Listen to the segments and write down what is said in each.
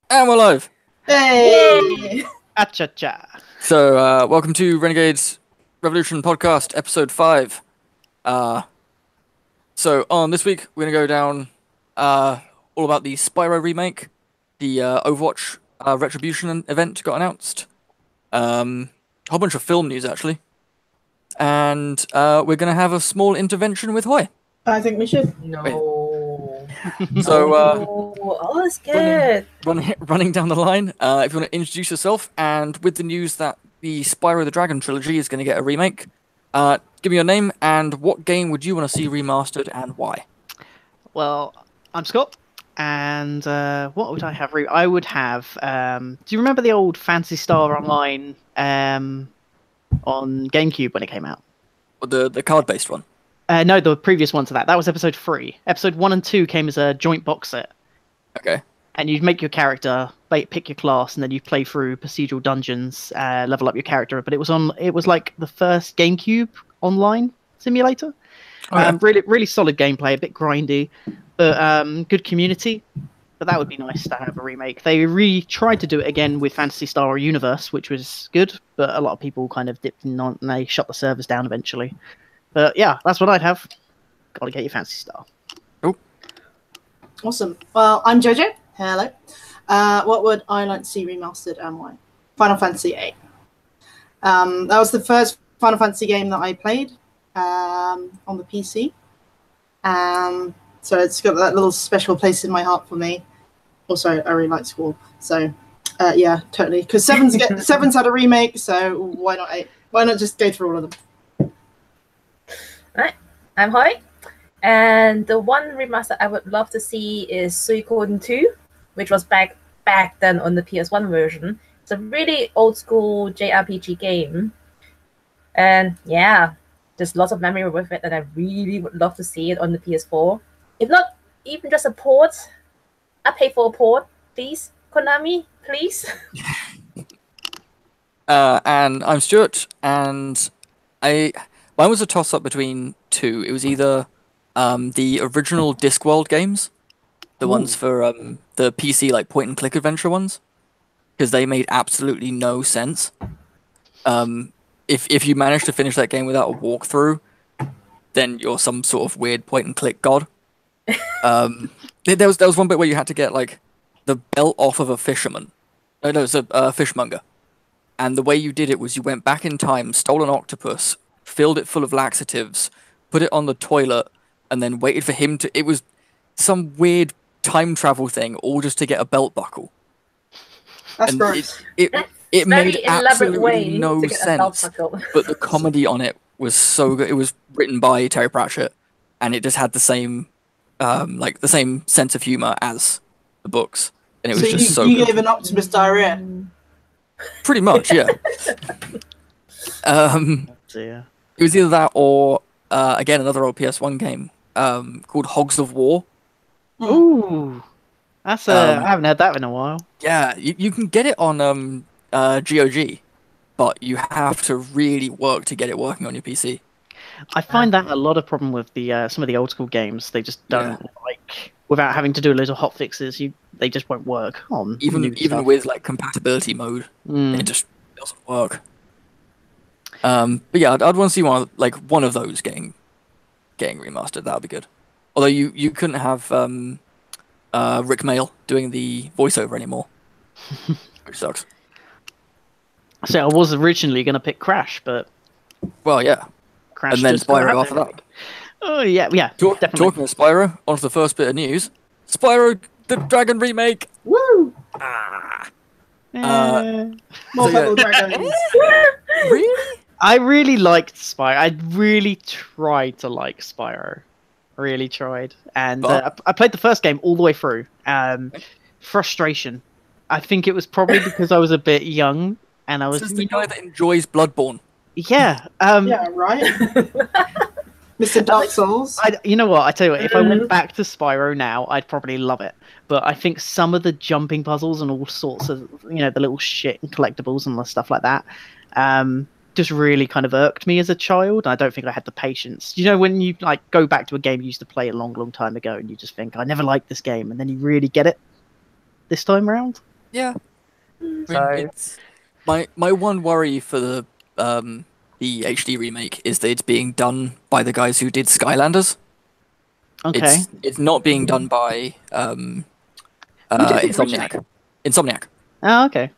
And we're live. Hey! Acha-cha. So, welcome to Renegade's Revolution podcast, episode 5. Uh, so on this week, we're gonna go down all about the Spyro remake, the Overwatch Retribution event got announced, a whole bunch of film news actually, and we're gonna have a small intervention with Hoy. I think we should. No. So, Oh, I was scared. running down the line, if you want to introduce yourself, and with the news that the Spyro the Dragon trilogy is going to get a remake, give me your name and what game would you want to see remastered and why? Well, I'm Scott, and what would I have? I would have. Do you remember the old Fantasy Star Online on GameCube when it came out? The card-based one? No, the previous one to that. That was episode 3. Episode 1 and 2 came as a joint box set. Okay. And you'd make your character, pick your class, and then you play through procedural dungeons, level up your character. But it was like the first GameCube online simulator. Oh, yeah. Really solid gameplay, a bit grindy, but good community. But that would be nice to have a remake. They tried to do it again with Phantasy Star Universe, which was good, but a lot of people kind of dipped in on, and they shut the servers down eventually. But yeah, that's what I'd have. Gotta get your Phantasy Star. Awesome. Well, I'm Jojo. Hello. What would I like to see remastered and why? Final Fantasy VIII. That was the first Final Fantasy game that I played on the PC. So it's got that little special place in my heart for me. Also, I really like Squall. So, yeah, totally. Because Seven's had a remake, so why not 8? Why not just go through all of them? Right. I'm Hoy. And the one remaster I would love to see is Suikoden 2, which was back then on the PS1 version. It's a really old school JRPG game. And yeah, there's lots of memory with it, and I really would love to see it on the PS4. If not even just a port, I pay for a port, please. Konami, please. And I'm Stuart, and mine was a toss-up between two. It was either the original Discworld games, the ones for the PC like point-and-click adventure ones, because they made absolutely no sense. If you manage to finish that game without a walkthrough, then you're some sort of weird point-and-click god. There was one bit where you had to get like the belt off of a fisherman. No, it's a fishmonger. And the way you did it was you went back in time, stole an octopus, filled it full of laxatives, put it on the toilet, and then waited for him to... It was some weird time travel thing, all just to get a belt buckle. That's And gross. it made Very elaborate way absolutely no to get a belt sense. buckle. But the comedy on it was so good. It was written by Terry Pratchett, and it just had the same sense of humor as the books, and it was just so you good. gave an Optimus diarrhea. Pretty much, yeah. Dear. It was either that or again another old PS1 game called Hogs of War. Ooh, that's I haven't had that in a while. Yeah, you can get it on GOG, but you have to really work to get it working on your PC. I find that a lot of problem with the some of the old school games. They just don't like, without having to do little hot fixes. They just won't work on new Even stuff. with like compatibility mode, it just doesn't work. But yeah, I'd want to see one of those getting remastered. That would be good. Although you couldn't have Rick Mail doing the voiceover anymore, which sucks. So I was originally going to pick Crash, but Well, yeah. Crash And then just got Spyro out after there. that. Oh yeah, definitely. Talking of Spyro, on to the first bit of news. Spyro the Dragon remake! Woo! Ah! More So, Purple Dragons. Really? I really liked Spyro. I really tried to like Spyro. Really tried. And But- I played the first game all the way through. Frustration. I think it was probably because I was a bit young and I was... This is the guy that enjoys Bloodborne. Yeah. Yeah, right? Mr. Dark Souls. You know what? I tell you what, if I went back to Spyro now, I'd probably love it. But I think some of the jumping puzzles and all sorts of, the little shit and collectibles and stuff like that, just really kind of irked me as a child. I don't think I had the patience. When you like go back to a game you used to play a long, long time ago, and you just think, I never liked this game, and then you really get it this time around. Yeah. So It's my one worry for the HD remake is that it's being done by the guys who did Skylanders. okay. It's not being done by Who did it originally? Insomniac, Oh, okay.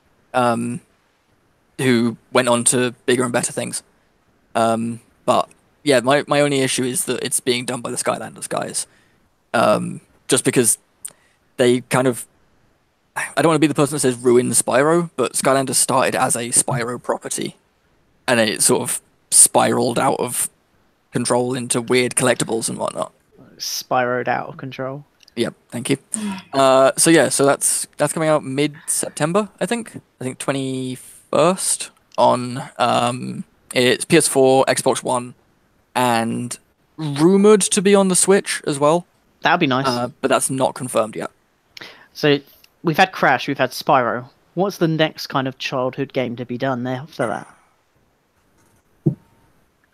who went on to bigger and better things. But yeah, my only issue is that it's being done by the Skylanders guys. Just because they kind of, I don't want to be the person that says ruin Spyro, but Skylanders started as a Spyro property, and it sort of spiraled out of control into weird collectibles and whatnot. Spyroed out of control. Yep, thank you. So that's coming out mid-September, I think. I think 21st on it's PS4, Xbox One, and rumored to be on the Switch as well. That'd be nice. But that's not confirmed yet. So we've had Crash, we've had Spyro. What's the next kind of childhood game to be done there after that?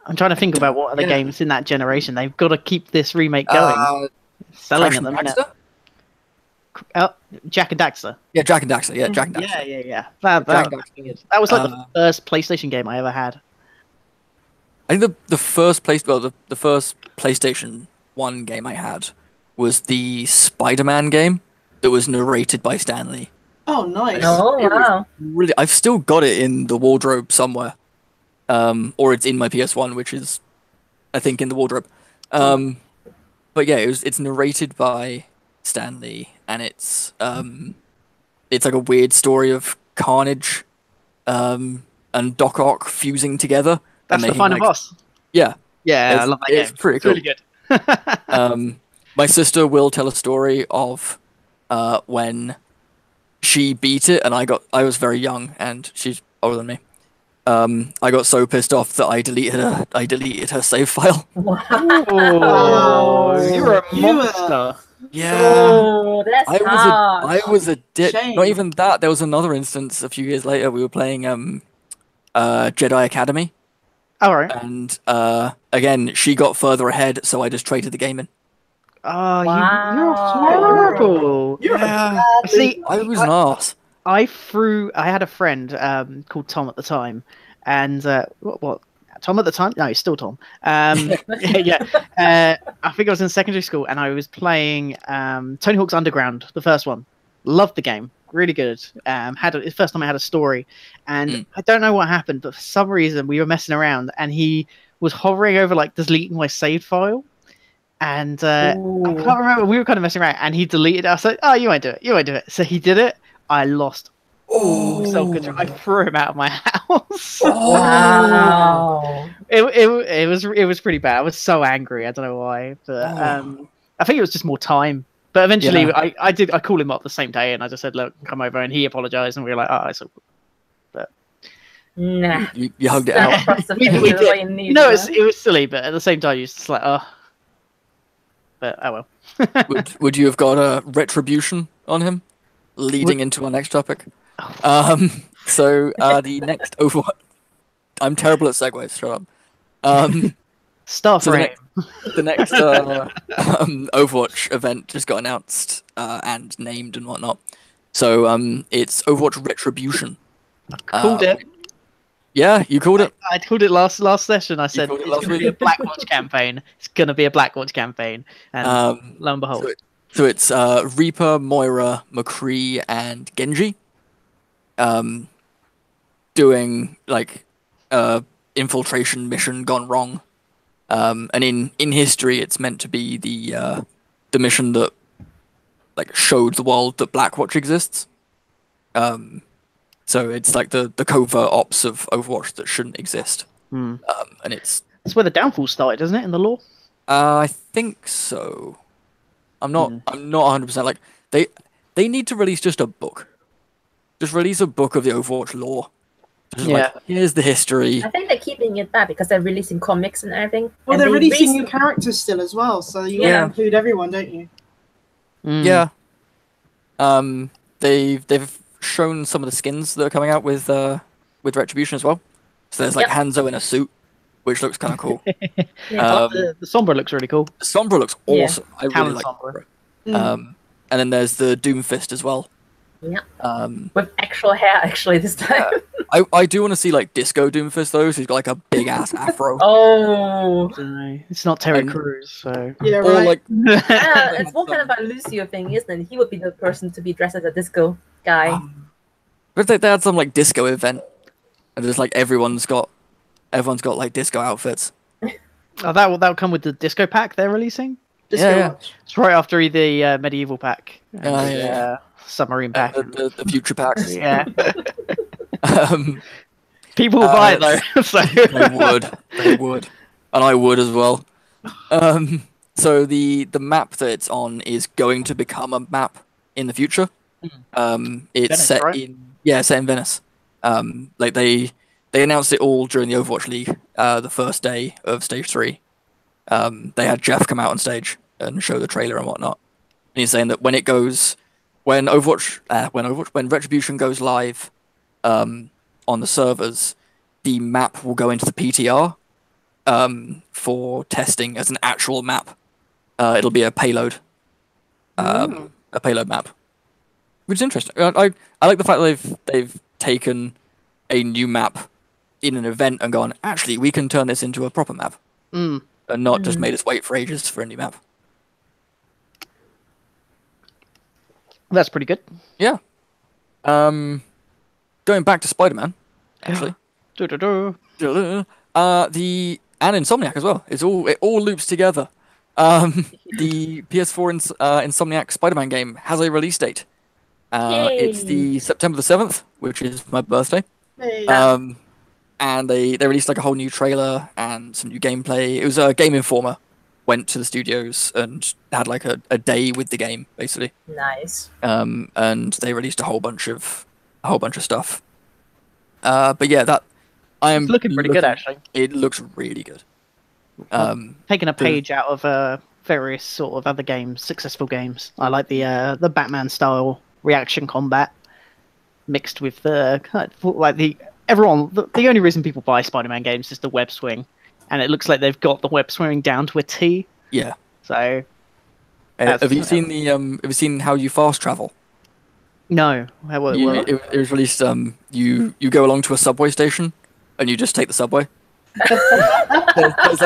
I'm trying to think about what other games in that generation. They've got to keep this remake going. Selling Crash at the and minute. Daxter? Oh, Jack and Daxter. Yeah, Jack and Daxter. Yeah, Jack and Daxter. Yeah. Jack and Daxter. That was like the first PlayStation game I ever had. I think the first the first PlayStation 1 game I had was the Spider-Man game that was narrated by Stan Lee. Oh, nice. Oh, wow. Really, I've still got it in the wardrobe somewhere. Or it's in my PS1, which is, I think, in the wardrobe. But yeah, it's narrated by Stan Lee, and it's like a weird story of Carnage, and Doc Ock fusing together. That's and the final boss. Yeah. Yeah, I love that game. It's pretty cool. Really good. My sister will tell a story of when she beat it, and I was very young, and she's older than me. I got so pissed off that I deleted her save file. Oh, you're a monster. Yeah. Oh, that's I was a dick. Shame. Not even that. There was another instance a few years later. We were playing Jedi Academy, All right. and again she got further ahead, so I just traded the game in. Oh, Wow. you're horrible. Yeah. See, I was an arse. I had a friend called Tom at the time, and what? Tom at the time? No, he's still Tom. Yeah. I think I was in secondary school, and I was playing Tony Hawk's Underground, the first one. Loved the game, really good. It's the first time I had a story, and I don't know what happened, but for some reason we were messing around, and he was hovering over like deleting my saved file. And I can't remember. We were kind of messing around, and he deleted it. I was like, "Oh, you won't do it. You won't do it." So he did it. I lost all self-control. I threw him out of my house. Wow. It was pretty bad. I was so angry. I don't know why, but I think it was just more time. But eventually, I called him up the same day, and I just said, "Look, come over," and he apologized, and we were like, "Oh, it's all good." But Nah. You hugged it out. we did. No, it was silly, but at the same time, you just like, oh. But oh well. Would you have got a retribution on him, leading into our next topic? So the next Overwatch. I'm terrible at segues. Shut up. Starframe. The next Overwatch event just got announced and named and whatnot. So it's Overwatch Retribution. Called it. Yeah, you called it. I called it last session. I said called it it's last going to be a week. Blackwatch campaign. It's going to be a Blackwatch campaign, and lo and behold. So it's Reaper, Moira, McCree, and Genji. Doing like infiltration mission gone wrong. And in history, it's meant to be the mission that like showed the world that Blackwatch exists. So it's like the covert ops of Overwatch that shouldn't exist. And it's That's where the downfall started, isn't it, in the lore? I think so. I'm not 100% like they need to release just a book. Just release a book of the Overwatch lore. Just like, here's the history. I think they're keeping it back because they're releasing comics and everything. Well, and they're they releasing recently- new characters still as well, so you Yeah. include everyone, don't you? Yeah. They've shown some of the skins that are coming out with Retribution as well. So there's like Hanzo in a suit, which looks kind of cool. Yeah. The Sombra looks really cool. Sombra looks awesome. I really Talon like Sombra. Sombra. And then there's the Doomfist as well, Yeah. Um, With actual hair, actually, this time. I do want to see like Disco Doomfist though. So he's got like a big ass afro. Oh. It's not Terry And- Crews, so. Yeah, Or right. like Yeah, it's more kind of a Lucio thing, isn't it? He would be the person to be dressed as a disco guy. but they had some like disco event, and just like everyone's got like disco outfits. Oh, that'll come with the disco pack they're releasing. Just Yeah, go yeah. watch. It's right after the medieval pack and Yeah, the yeah. submarine pack. The future packs. Yeah, Um, people will buy it though. So they would, and I would as well. So the map that it's on is going to become a map in the future. It's Venice, set right? set in Venice. Like they announced it all during the Overwatch League, the first day of Stage 3. They had Jeff come out on stage and show the trailer and whatnot. And he's saying that when Retribution goes live, on the servers, the map will go into the PTR, for testing as an actual map. It'll be a payload, map, which is interesting. I like the fact that they've taken a new map in an event and gone, actually, we can turn this into a proper map, and not just made us wait for ages for a new map. that's pretty good. Yeah. Going back to Spider-Man, actually. Do-do-do. And Insomniac as well. It all loops together. The PS4 Insomniac Spider-Man game has a release date. It's the September the 7th, which is my birthday. Hey. And they released like a whole new trailer and some new gameplay. It was a Game Informer went to the studios and had like a day with the game basically. Nice. And they released a whole bunch of stuff. But yeah, that I am It's looking pretty good, actually. It looks really good. Taking a page out of various sort of other games, successful games. I like the Batman style reaction combat mixed with the only reason people buy Spider-Man games is the web swing, and it looks like they've got the web swing down to a T. Yeah. So Have you seen how you fast travel? no, It was released. You go along to a subway station, and you just take the subway. there's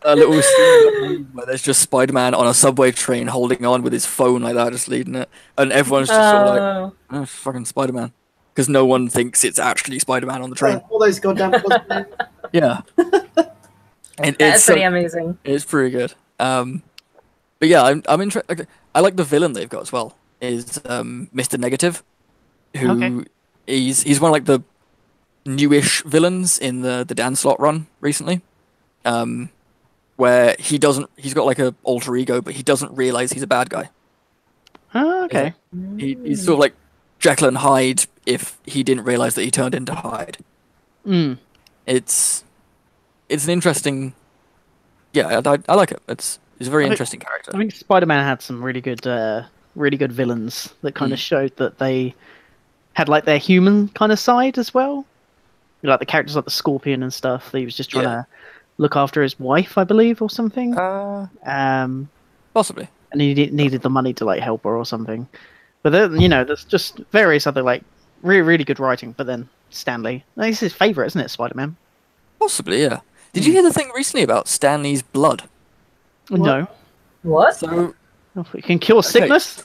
a little scene where there's just Spider-Man on a subway train holding on with his phone like that, just leading it, and everyone's just sort of like, "Oh, fucking Spider-Man," because no one thinks it's actually Spider-Man on the train. All those goddamn cosplays. Yeah, That's pretty amazing. It's pretty good. But yeah, I'm interested. I like the villain they've got as well. Is Mr. Negative, who he's one of like the newish villains in the Dan Slott run recently, where he's got like a alter ego, but he doesn't realize he's a bad guy. Oh, okay. He's sort of like Jekyll and Hyde if he didn't realize that he turned into Hyde. It's an interesting. Yeah, I like it. It's a very interesting character. I think Spider-Man had some really good villains that kind of showed that they had like their human kind of side as well. Like the characters like the Scorpion and stuff. He was just trying to look after his wife, I believe, or something. Possibly. And he needed the money to like help her or something. But then, there's just various other like really, really good writing. But then Stanley, it's his favorite, isn't it, Spider-Man? Possibly, yeah. Did you hear the thing recently about Stanley's blood? No. What? So It can cure sickness.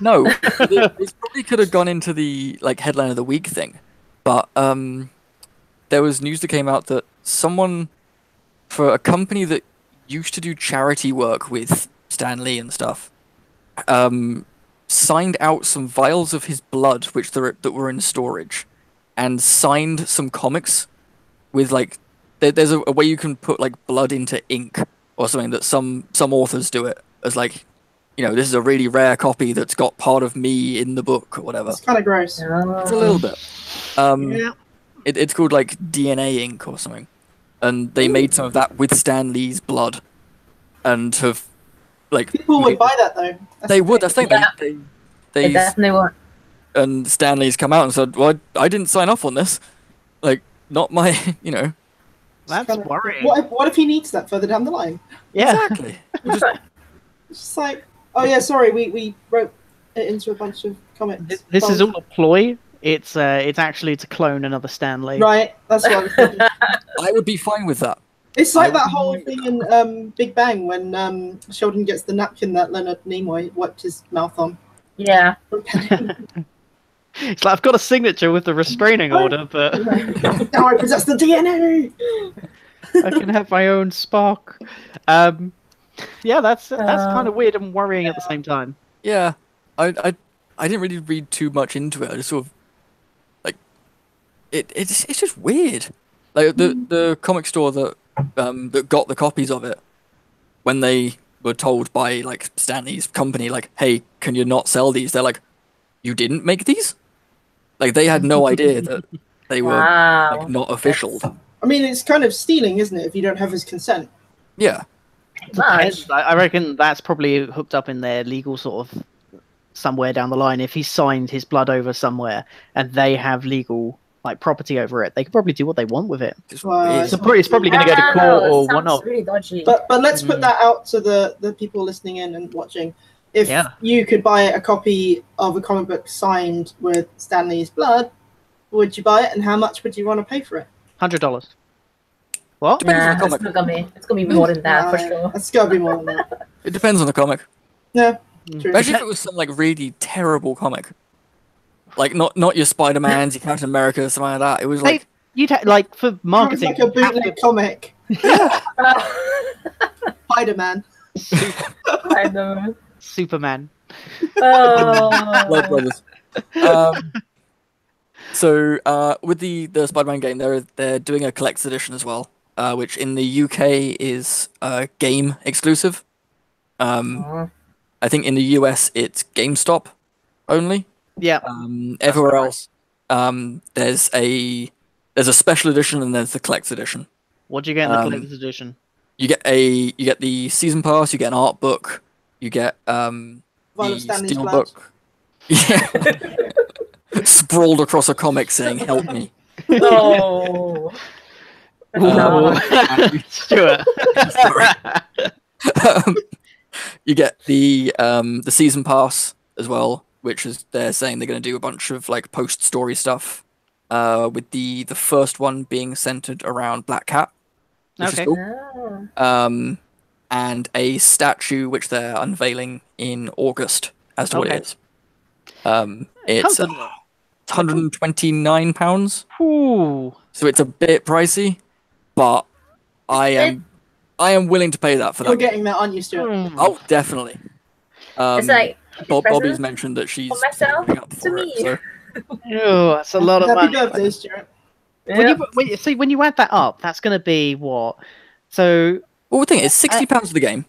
no, this probably could have gone into the like headline of the week thing, but there was news that came out that someone for a company that used to do charity work with Stan Lee and stuff, signed out some vials of his blood that were in storage, and signed some comics with like there's a way you can put like blood into ink or something that some authors do it as like, this is a really rare copy that's got part of me in the book or whatever. It's kind of gross. It's a little bit. Yeah. It's called like DNA ink or something, and they made some of that with Stan Lee's blood, and have like People would buy that though. they would. I think they definitely would. And Stan Lee's come out and said, "Well, I didn't sign off on this. Like, not my, That's Kinda- worrying. What if he needs that further down the line? Yeah. Exactly. It's just like, oh yeah, sorry, we wrote it into a bunch of comics. This is all a ploy. It's actually to clone another Stan Lee. Right, that's what I was thinking. I would be fine with that. It's like that whole thing in Big Bang when Sheldon gets the napkin that Leonard Nimoy wiped his mouth on. Yeah. It's like, I've got a signature with the restraining order, but Now I possess the DNA! I can have my own spark. Yeah, that's kind of weird and worrying at the same time. Yeah, I didn't really read too much into it. I just sort of like it's just weird. Like the comic store that got the copies of it, when they were told by like Stanley's company, like, hey, can you not sell these? They're like, you didn't make these? Like, they had no idea that they were like not official. I mean, it's kind of stealing, isn't it, if you don't have his consent? Yeah. Nice. I reckon that's probably hooked up in their legal sort of somewhere down the line. If he signed his blood over somewhere and they have legal like property over it, they could probably do what they want with it. It's Well, weird. It's probably going to go to court or sounds whatnot. really dodgy. But let's put that out to the people listening in and watching. If you could buy a copy of a comic book signed with Stanley's blood, would you buy it, and how much would you want to pay for it? $100. What? Depends on the It's comic. gonna be more than that for sure. It's got to be more than that. It depends on the comic. Yeah, true. Imagine if it was some like really terrible comic, like not your Spider-Mans, your Captain America, something like that. It was like You'd like for It's marketing. like a bootleg comic. Spider-Man. I know. Superman. Oh. Blood Brothers. So with the Spider-Man game, they're doing a collector's edition as well, which in the UK is game exclusive. I think in the US it's GameStop only. Yeah. Everywhere else, there's a special edition and there's the collector's edition. What do you get in the collector's edition? You get the season pass, you get an art book, you get Violent the Stanley's steel blood. book. Yeah. Sprawled across a comic saying "Help me." No. Stuart. You get the season pass as well, which is they're saying they're going to do a bunch of like post story stuff. With the first one being centered around Black Cat, which is cool. Oh. And a statue which they're unveiling in August as to what it is. It's £129. Ooh. So it's a bit pricey, but I am willing to pay that for You're that. getting that, aren't you, Stuart? Oh, definitely. It's like Bobby's mentioned that she's for myself, saving up to for me. it. So. Ew, that's a lot of Happy money. birthday, Stuart. When you add that up, that's going to be what? So Well, the thing is, £60 for the game.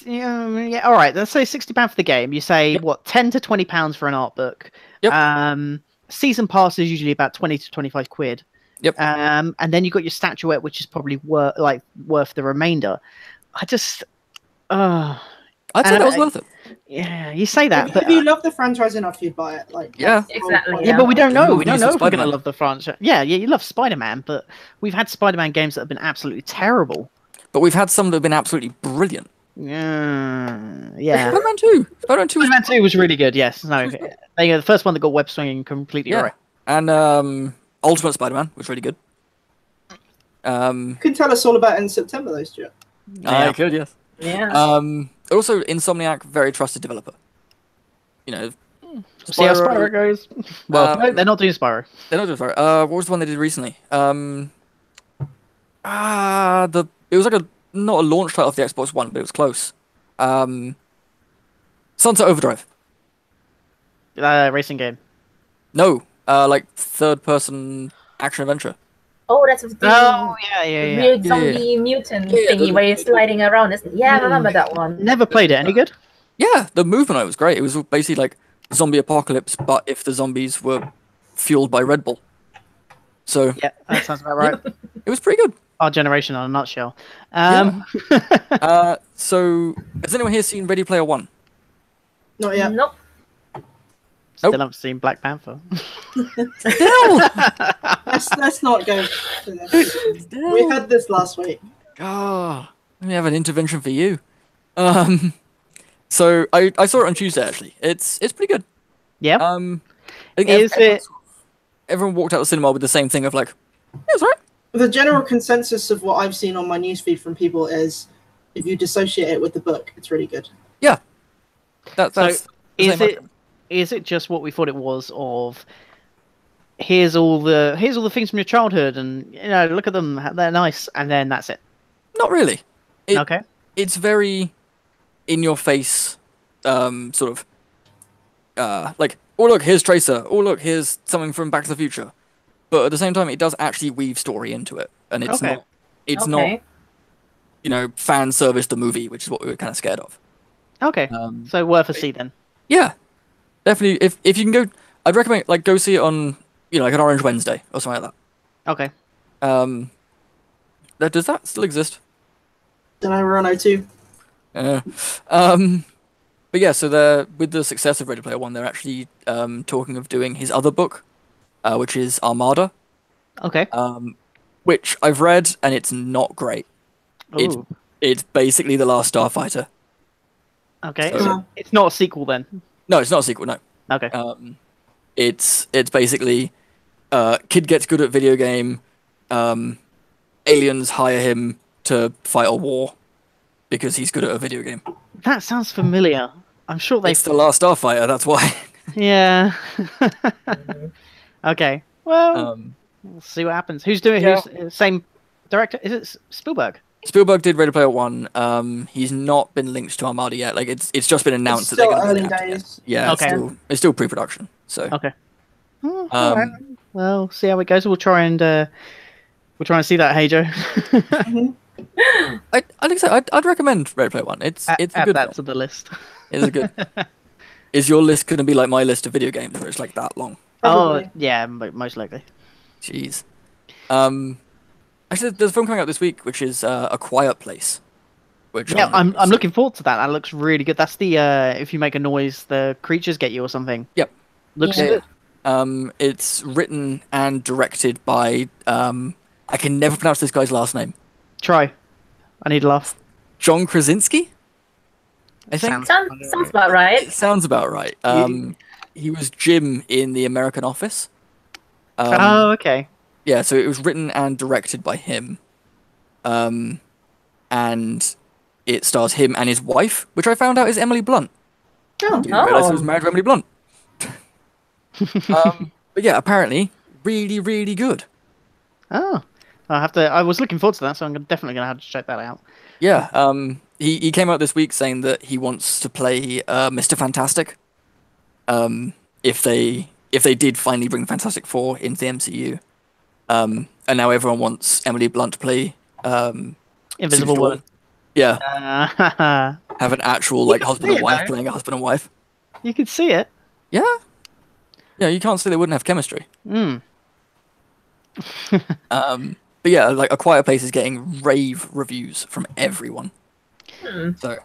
yeah, all right. Let's say £60 for the game. You say what, £10 to £20 for an art book. Yep. Season pass is usually about 20 to 25 quid. Yep. And then you got your statuette, which is probably worth the remainder. I just, I'd say that was worth it. yeah, you say that, but if you love the franchise enough, you'd buy it. Like, Yeah. that's the whole Exactly, point. yeah, but we don't know. We don't Use know of if we're going to Spider-Man. love the franchise. Yeah, you love Spider-Man, but we've had Spider-Man games that have been absolutely terrible. But we've had some that have been absolutely brilliant. Yeah. Spider-Man 2. Spider-Man 2 was Spider-Man 2 was really good, yes. No, the first one that got web swinging completely right. And Ultimate Spider-Man was really good. You can tell us all about it in September, though, Stuart. I could, yes. Yeah. Also, Insomniac, very trusted developer. You know, See how Spyro goes. Well, no, they're not doing Spyro. They're not doing Spyro. What was the one they did recently? It was like not a launch title of the Xbox One, but it was close. Sunset Overdrive. Racing game. No, like third-person action adventure. Oh, that's the weird zombie mutant thingy where you're sliding around. Yeah, I remember that one. Never played it. Any good? Yeah, the movement on it was great. It was basically like zombie apocalypse, but if the zombies were fueled by Red Bull. So Yeah, that sounds about right. it was pretty good. Our generation on a nutshell. So has anyone here seen Ready Player One? Not yet. Nope. Still haven't seen Black Panther. Let's not go to this. We had this last week. Oh, let me have an intervention for you. So I saw it on Tuesday actually. It's pretty good. Yeah. I think everyone walked out of the cinema with the same thing of like, yeah, it's right. The general consensus of what I've seen on my newsfeed from people is, if you dissociate it with the book, it's really good. Yeah. That's is it just what we thought it was of here's all the things from your childhood and look at them, they're nice, and then that's it? Not really. Okay. It's very in your face, sort of like, oh look, here's Tracer, oh look, here's something from Back to the Future. But at the same time, it does actually weave story into it, and it's not fan service the movie, which is what we were kind of scared of. Okay, so worth a see then. Yeah, definitely. If you can go, I'd recommend go see it on like an Orange Wednesday or something like that. Okay. Does that still exist? Then I run O2. But yeah, so they're with the success of Ready Player One, they're actually talking of doing his other book, which is Armada. Okay. Which I've read, and it's not great. Ooh. It's basically The Last Starfighter. Okay. So, it's not a sequel then? No, it's not a sequel, no. Okay. It's basically kid gets good at video game, aliens hire him to fight a war because he's good at a video game. That sounds familiar. I'm sure It's The Last Starfighter, that's why. Yeah. Okay. Well, we'll see what happens. Who's doing who's same director? Is it Spielberg? Spielberg did Ready Player One. He's not been linked to Armada yet. Like it's just been announced that they're going to be early days. Yeah, okay. It's still pre-production. So okay. All right. Well, see how it goes. We'll try and see that. Hey Joe. I think so. I'd recommend Ready Player One. It's a good. That's on the list. It's a good. Is your list going to be like my list of video games, where it's like that long? Probably. Oh yeah, most likely. Jeez. Actually, there's a film coming out this week, which is A Quiet Place. Which I'm looking forward to that. That looks really good. That's the if you make a noise, the creatures get you or something. Yep. Looks good. It's written and directed by I can never pronounce this guy's last name. Try. I need a laugh. John Krasinski? I think. Sounds about right. It sounds about right. He was Jim in The American Office. Okay. Yeah, so it was written and directed by him. And it stars him and his wife, which I found out is Emily Blunt. Oh. I didn't realize he was married to Emily Blunt. But yeah, apparently, really, really good. Oh. I was looking forward to that, so I'm definitely going to have to check that out. Yeah, he came out this week saying that he wants to play Mr. Fantastic. If they did finally bring Fantastic Four into the MCU. And now everyone wants Emily Blunt to play Invisible Woman. Yeah. Have an actual husband and wife playing a husband and wife. You could see it. Yeah. Yeah, you can't say they wouldn't have chemistry. But yeah, A Quiet Place is getting rave reviews from everyone. So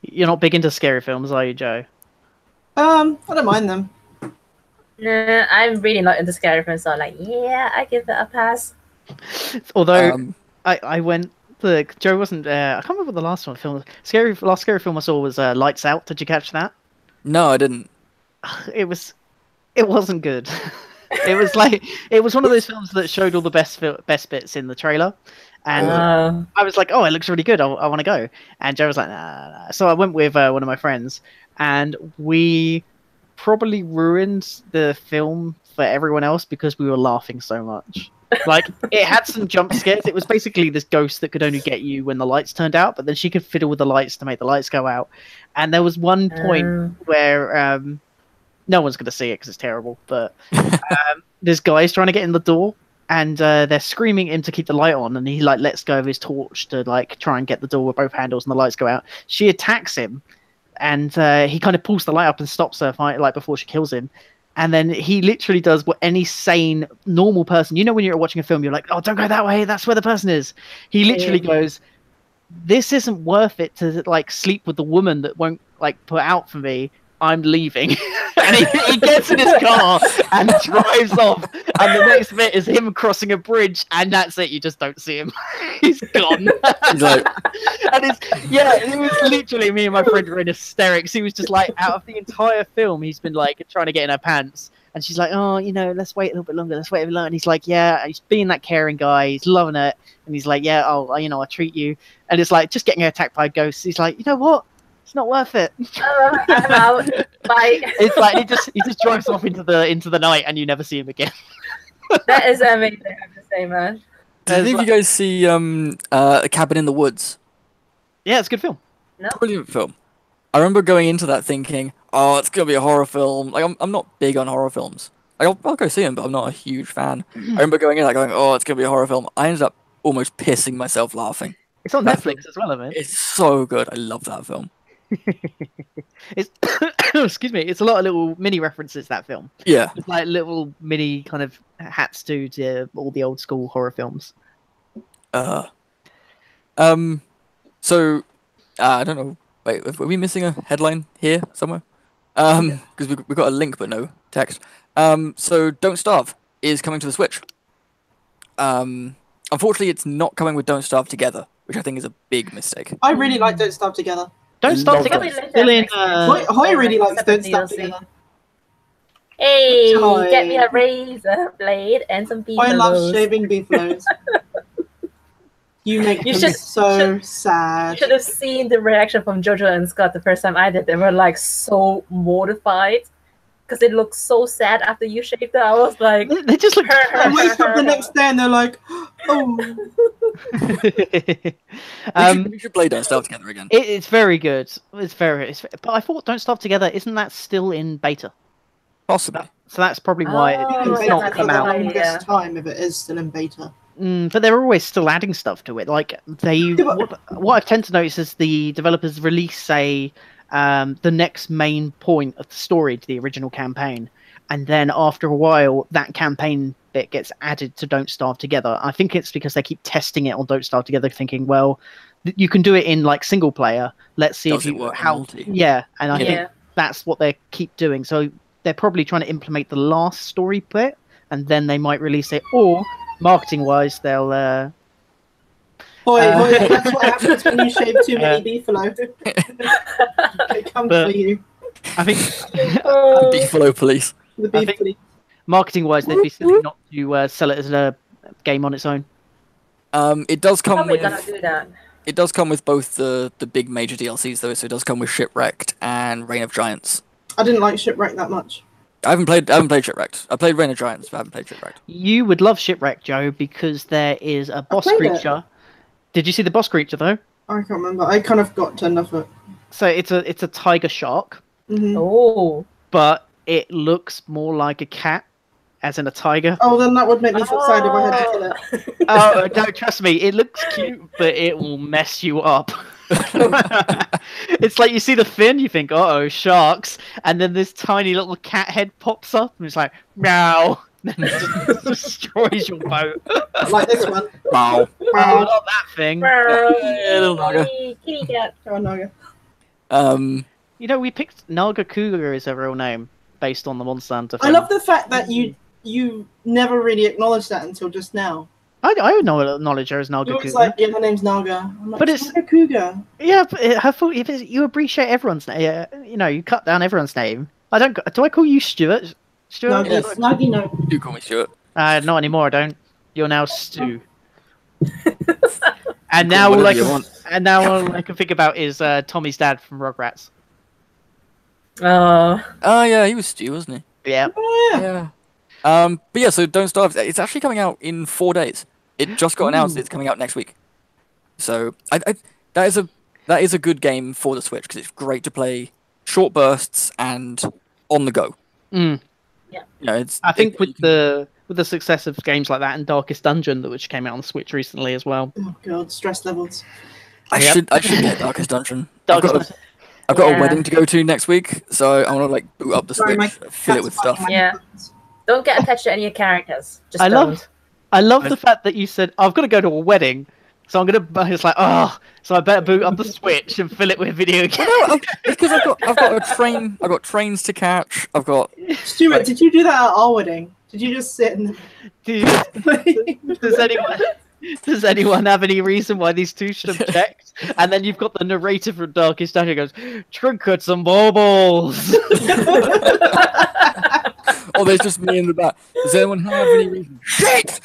you're not big into scary films, are you, Joe? I don't mind them. Nah, I'm really not into scary films, so yeah, I give it a pass. Although I went. Look, Joe wasn't. I can't remember what the last one film. Last scary film I saw was Lights Out. Did you catch that? No, I didn't. It wasn't good. It was one of those films that showed all the best bits in the trailer, and I was like, "Oh, it looks really good. I want to go." And Joe was like, "Nah." So I went with one of my friends, and we probably ruined the film for everyone else because we were laughing so much. It had some jump scares. It was basically this ghost that could only get you when the lights turned out, but then she could fiddle with the lights to make the lights go out. And there was one point where no one's going to see it because it's terrible, but this guy's trying to get in the door, and they're screaming at him to keep the light on, and he lets go of his torch to try and get the door with both handles, and the lights go out. She attacks him, and he kind of pulls the light up and stops her before she kills him. And then he literally does what any sane, normal person... when you're watching a film, you're like, oh, don't go that way. That's where the person is. He literally goes, this isn't worth it to, sleep with the woman that won't, put out for me. I'm leaving. And he gets in his car and drives off. And the next bit is him crossing a bridge, and that's it. You just don't see him. He's gone. He's like, And it was literally me and my friend were in hysterics. He was just like, out of the entire film, he's been like trying to get in her pants. And she's like, oh, let's wait a little bit longer. Let's wait a little longer. And he's like, yeah, he's being that caring guy. He's loving it. And he's like, yeah, I'll treat you. And it's like, just getting attacked by ghosts. He's like, you know what? It's not worth it. I'm out. Bye. It's like he just drives off into the night, and you never see him again. That is amazing. I have to say, man. did any of you guys see A Cabin in the Woods? Yeah, it's a good film. No. Brilliant film. I remember going into that thinking, oh, it's gonna be a horror film. Like I'm not big on horror films. Like, I'll go see them, but I'm not a huge fan. I remember going in like going, oh, it's gonna be a horror film. I ended up almost pissing myself laughing. It's on That Netflix as well, I mean. It's so good. I love that film. It's excuse me. It's a lot of little mini references, that film. Yeah. It's like little mini kind of hats to all the old school horror films. So I don't know. Wait, are we missing a headline here somewhere? Because we got a link but no text. So Don't Starve is coming to the Switch. Unfortunately, it's not coming with Don't Starve Together, which I think is a big mistake. I really like Don't Starve Together. Don't Starve Love Together. that. Still in. Hoy really likes Don't Starve DLC. Together. Hey, Toy. get me a razor blade and some beef. I love shaving beefaloes. You make You me should- so You sad. should have seen the reaction from Jojo and Scott the first time I did. They were like so mortified because it looked so sad after you shaved it. I was like, They just look. I wake up the next day and they're like, oh. We should play Don't Starve Together again. It's very good. But I thought Don't Starve Together, isn't that still in beta? Possibly. So that's probably why Oh, it's right, not that's come for the out. why. longest time if it is still in beta. But they're always still adding stuff to it. Like what I tend to notice is the developers release the next main point of the story to the original campaign, and then after a while, that campaign bit gets added to Don't Starve Together. I think it's because they keep testing it on Don't Starve Together, thinking, well, you can do it in like single player. Let's see Does if it work in how. multi? Yeah, and I Yeah. think that's what they keep doing. So they're probably trying to implement the last story bit, and then they might release it, or marketing wise, they'll. Hoy, that's what happens when you shave too many beefalo. They come But- for you. I think oh, Beefalo Police. The I beef think- police. marketing wise, they'd be silly not to sell it as a game on its own. It does come probably with gonna do that. it does come with both the big major DLCs though. So it does come with Shipwrecked and Reign of Giants. I didn't like Shipwreck that much. I haven't played Shipwrecked. I played Reign of Giants, but I haven't played Shipwrecked. You would love Shipwreck, Joe, because there is a boss played it. creature. Did you see the boss creature though? I can't remember. I kind of got turned off it. So it's a tiger shark, Oh, but it looks more like a cat, as in a tiger. Oh, then that would make me feel sad if I had to kill it. Oh, no, trust me, it looks cute, but it will mess you up. It's like you see the fin, you think, uh-oh, sharks, and then this tiny little cat head pops up, and it's like, meow, and it just destroys your boat. Like this one. Wow. Oh, not that thing. little Naga. kitty cat. Oh, no. You know, we picked Naga Cougar as a real name, based on the Monster Hunter I film. love the fact that you never really acknowledged that until just now. I know knowledge her as It Naga was Cougar. like, yeah, her name's Naga. I'm like, But it's it's- Naga Cougar. Yeah, but her fault. If you appreciate everyone's name, you know, you cut down everyone's name. I don't. Do I call you Stuart? Stuart? Nagi, Yes. Nagi, no. Do call me Stuart. Not anymore. I don't. You're now Stu. And Call now all whatever I you can, want. and now all I can think about is Tommy's dad from Rugrats. Oh, Oh yeah, he was Stu, wasn't Yeah. Oh, yeah. he? Yeah. But yeah, so Don't Starve. It's actually coming out in 4 days. It just got announced. It's coming out next week. So that is a good game for the Switch because it's great to play short bursts and on the go. Mm. You know, it's. I think you with can- the success of games like that and Darkest Dungeon, which came out on the Switch recently as well. Oh, God, stress levels. I Yep. should get Darkest Dungeon. Darkest I've got a Yeah. wedding to go to next week, so I want to like boot up the Sorry, my Switch, fill it cat's with biting stuff. my Yeah. buttons. don't get attached to any characters. Just I don't. love the fact that you said I've got to go to a wedding, so I'm gonna. It's like so I better boot up the Switch and fill it with video games. No, because I've got a train. I've got trains to catch. I've got. Stuart, did you do that at our wedding? Did you just sit and Does anyone have any reason why these two should have checked? And then you've got the narrator from Darkest Dungeon goes, trinkets and baubles. Or there's just me in the back. Does anyone have any reason? Shit!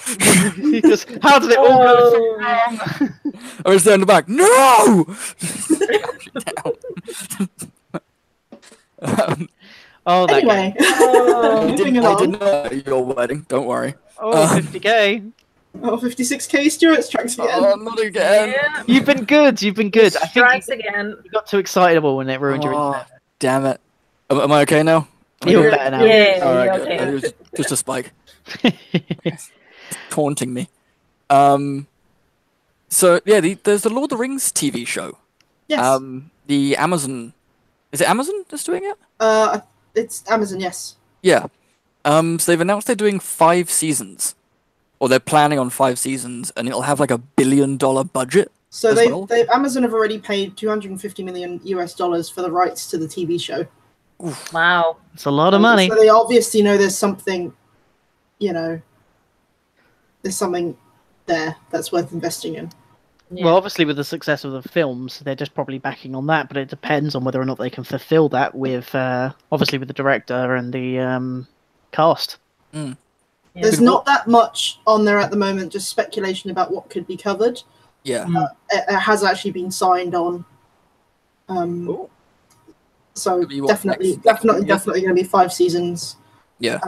How did it all go so wrong? Or is there in the back? No! Oh, that anyway, I moving didn't along. know at your wedding. Don't worry. Oh, 50k. Oh, 56k Stuart strikes again. Oh, not again. Yeah. You've been good. You've been good. I think Strikes again. you got too excitable when it ruined your Oh, internet. damn it. Am I okay now? You're better now. Yeah, All right, you're good. okay. It was just a spike. Taunting me. So yeah, there's the Lord of the Rings TV show. Yes. The Amazon. Is it Amazon that's doing it? It's Amazon. Yes. Yeah. So they've announced they're doing 5 seasons, or they're planning on 5 seasons, and it'll have like $1 billion budget. So as they well? Amazon have already paid $250 million US for the rights to the TV show. Wow. It's a lot of money. So they obviously know there's something, there's something there that's worth investing in. Yeah. Well, obviously, with the success of the films, they're just probably backing on that, but it depends on whether or not they can fulfill that with, obviously, with the director and the cast. Mm. Yeah. There's not that much on there at the moment, just speculation about what could be covered. Yeah. It has actually been signed on. So Could be what, definitely next going year? to be 5 seasons. Yeah.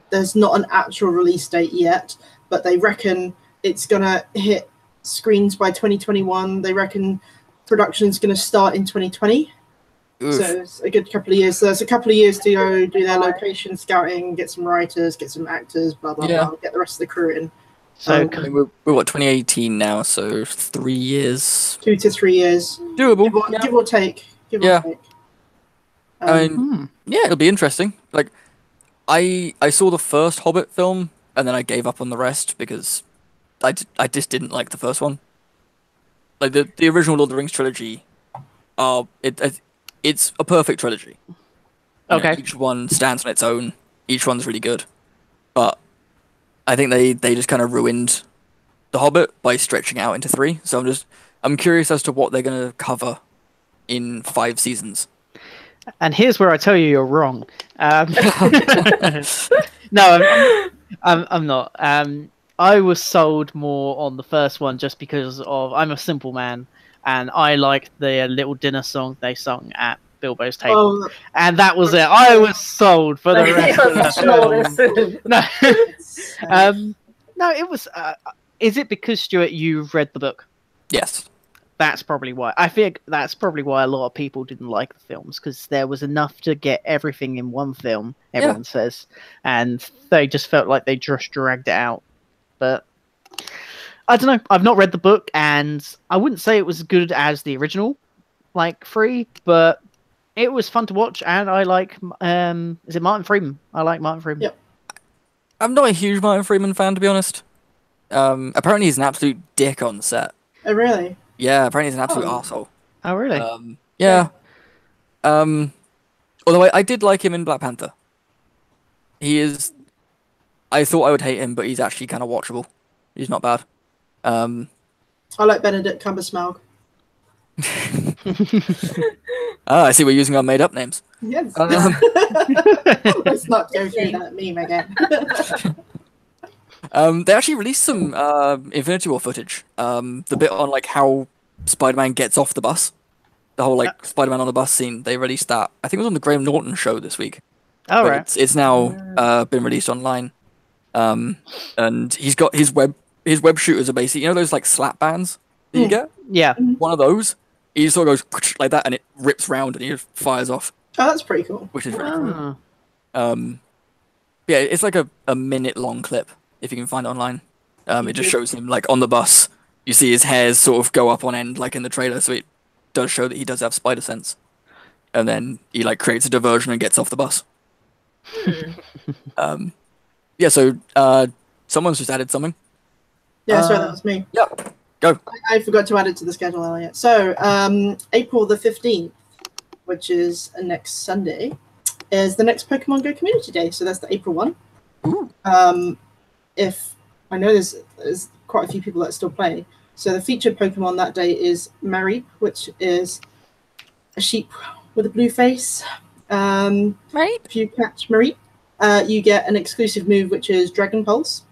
There's not an actual release date yet, but they reckon it's going to hit screens by 2021. They reckon production's going to start in 2020. Oof. So it's a good couple of years. So there's a couple of years to go do their location scouting, get some writers, get some actors, blah, blah, Yeah. blah, get the rest of the crew in. So, I mean, we're what, 2018 now, so 3 years. 2 to 3 years. Doable. Give or take. Give Yeah. or take. I mean, yeah, it'll be interesting. Like, I saw the first Hobbit film, and then I gave up on the rest because I just didn't like the first one. Like the original Lord of the Rings trilogy, it's a perfect trilogy. You know, okay. each one stands on its own. Each one's really good, but I think they just kind of ruined the Hobbit by stretching out into 3. So I'm curious as to what they're gonna cover in 5 seasons. And here's where I tell you you're wrong. No, I'm not. I was sold more on the first one just because of I'm a simple man, and I liked the little dinner song they sung at Bilbo's table, and that was it. I was sold for the rest of the film. No, it was. Is it because Stuart, you've read the book? Yes. That's probably why. I think that's probably why a lot of people didn't like the films, because there was enough to get everything in one film, everyone says, and they just felt like they just dragged it out. But I don't know. I've not read the book, and I wouldn't say it was as good as the original, like 3, but it was fun to watch, and I like. Is it Martin Freeman? I like Martin Freeman. Yep. I'm not a huge Martin Freeman fan, to be honest. Apparently he's an absolute dick on set. Oh, really? Yeah, apparently he's an absolute arsehole. Oh, really? Yeah. Although I did like him in Black Panther. He is... I thought I would hate him, but he's actually kind of watchable. He's not bad. I like Benedict Cumbersmilk. I see we're using our made-up names. Yes. Let's not go through that meme again. They actually released some Infinity War footage. The bit on like how Spider-Man gets off the bus. The whole like Spider-Man on the bus scene. They released that. I think it was on the Graham Norton show this week. All But right. It's now been released online. And he's got his web shooters are basically, you know those like slap bands that you get? Yeah. One of those. He sort of goes like that and it rips round and he just fires off, Oh, that's pretty cool. which is really cool. Ah. Yeah, it's like a minute long clip if you can find it online. It just shows him like on the bus. You see his hairs sort of go up on end like in the trailer, so it does show that he does have spider sense. And then he like creates a diversion and gets off the bus. Yeah, so someone's just added something. Yeah, sorry, that was me. Yep. Go. I forgot to add it to the schedule earlier. So, April the 15th, which is next Sunday, is the next Pokemon Go Community Day. So that's the April one. if I know there's quite a few people that still play. So the featured Pokemon that day is Mareep, which is a sheep with a blue face. Right. If you catch Mareep, you get an exclusive move, which is Dragon Pulse.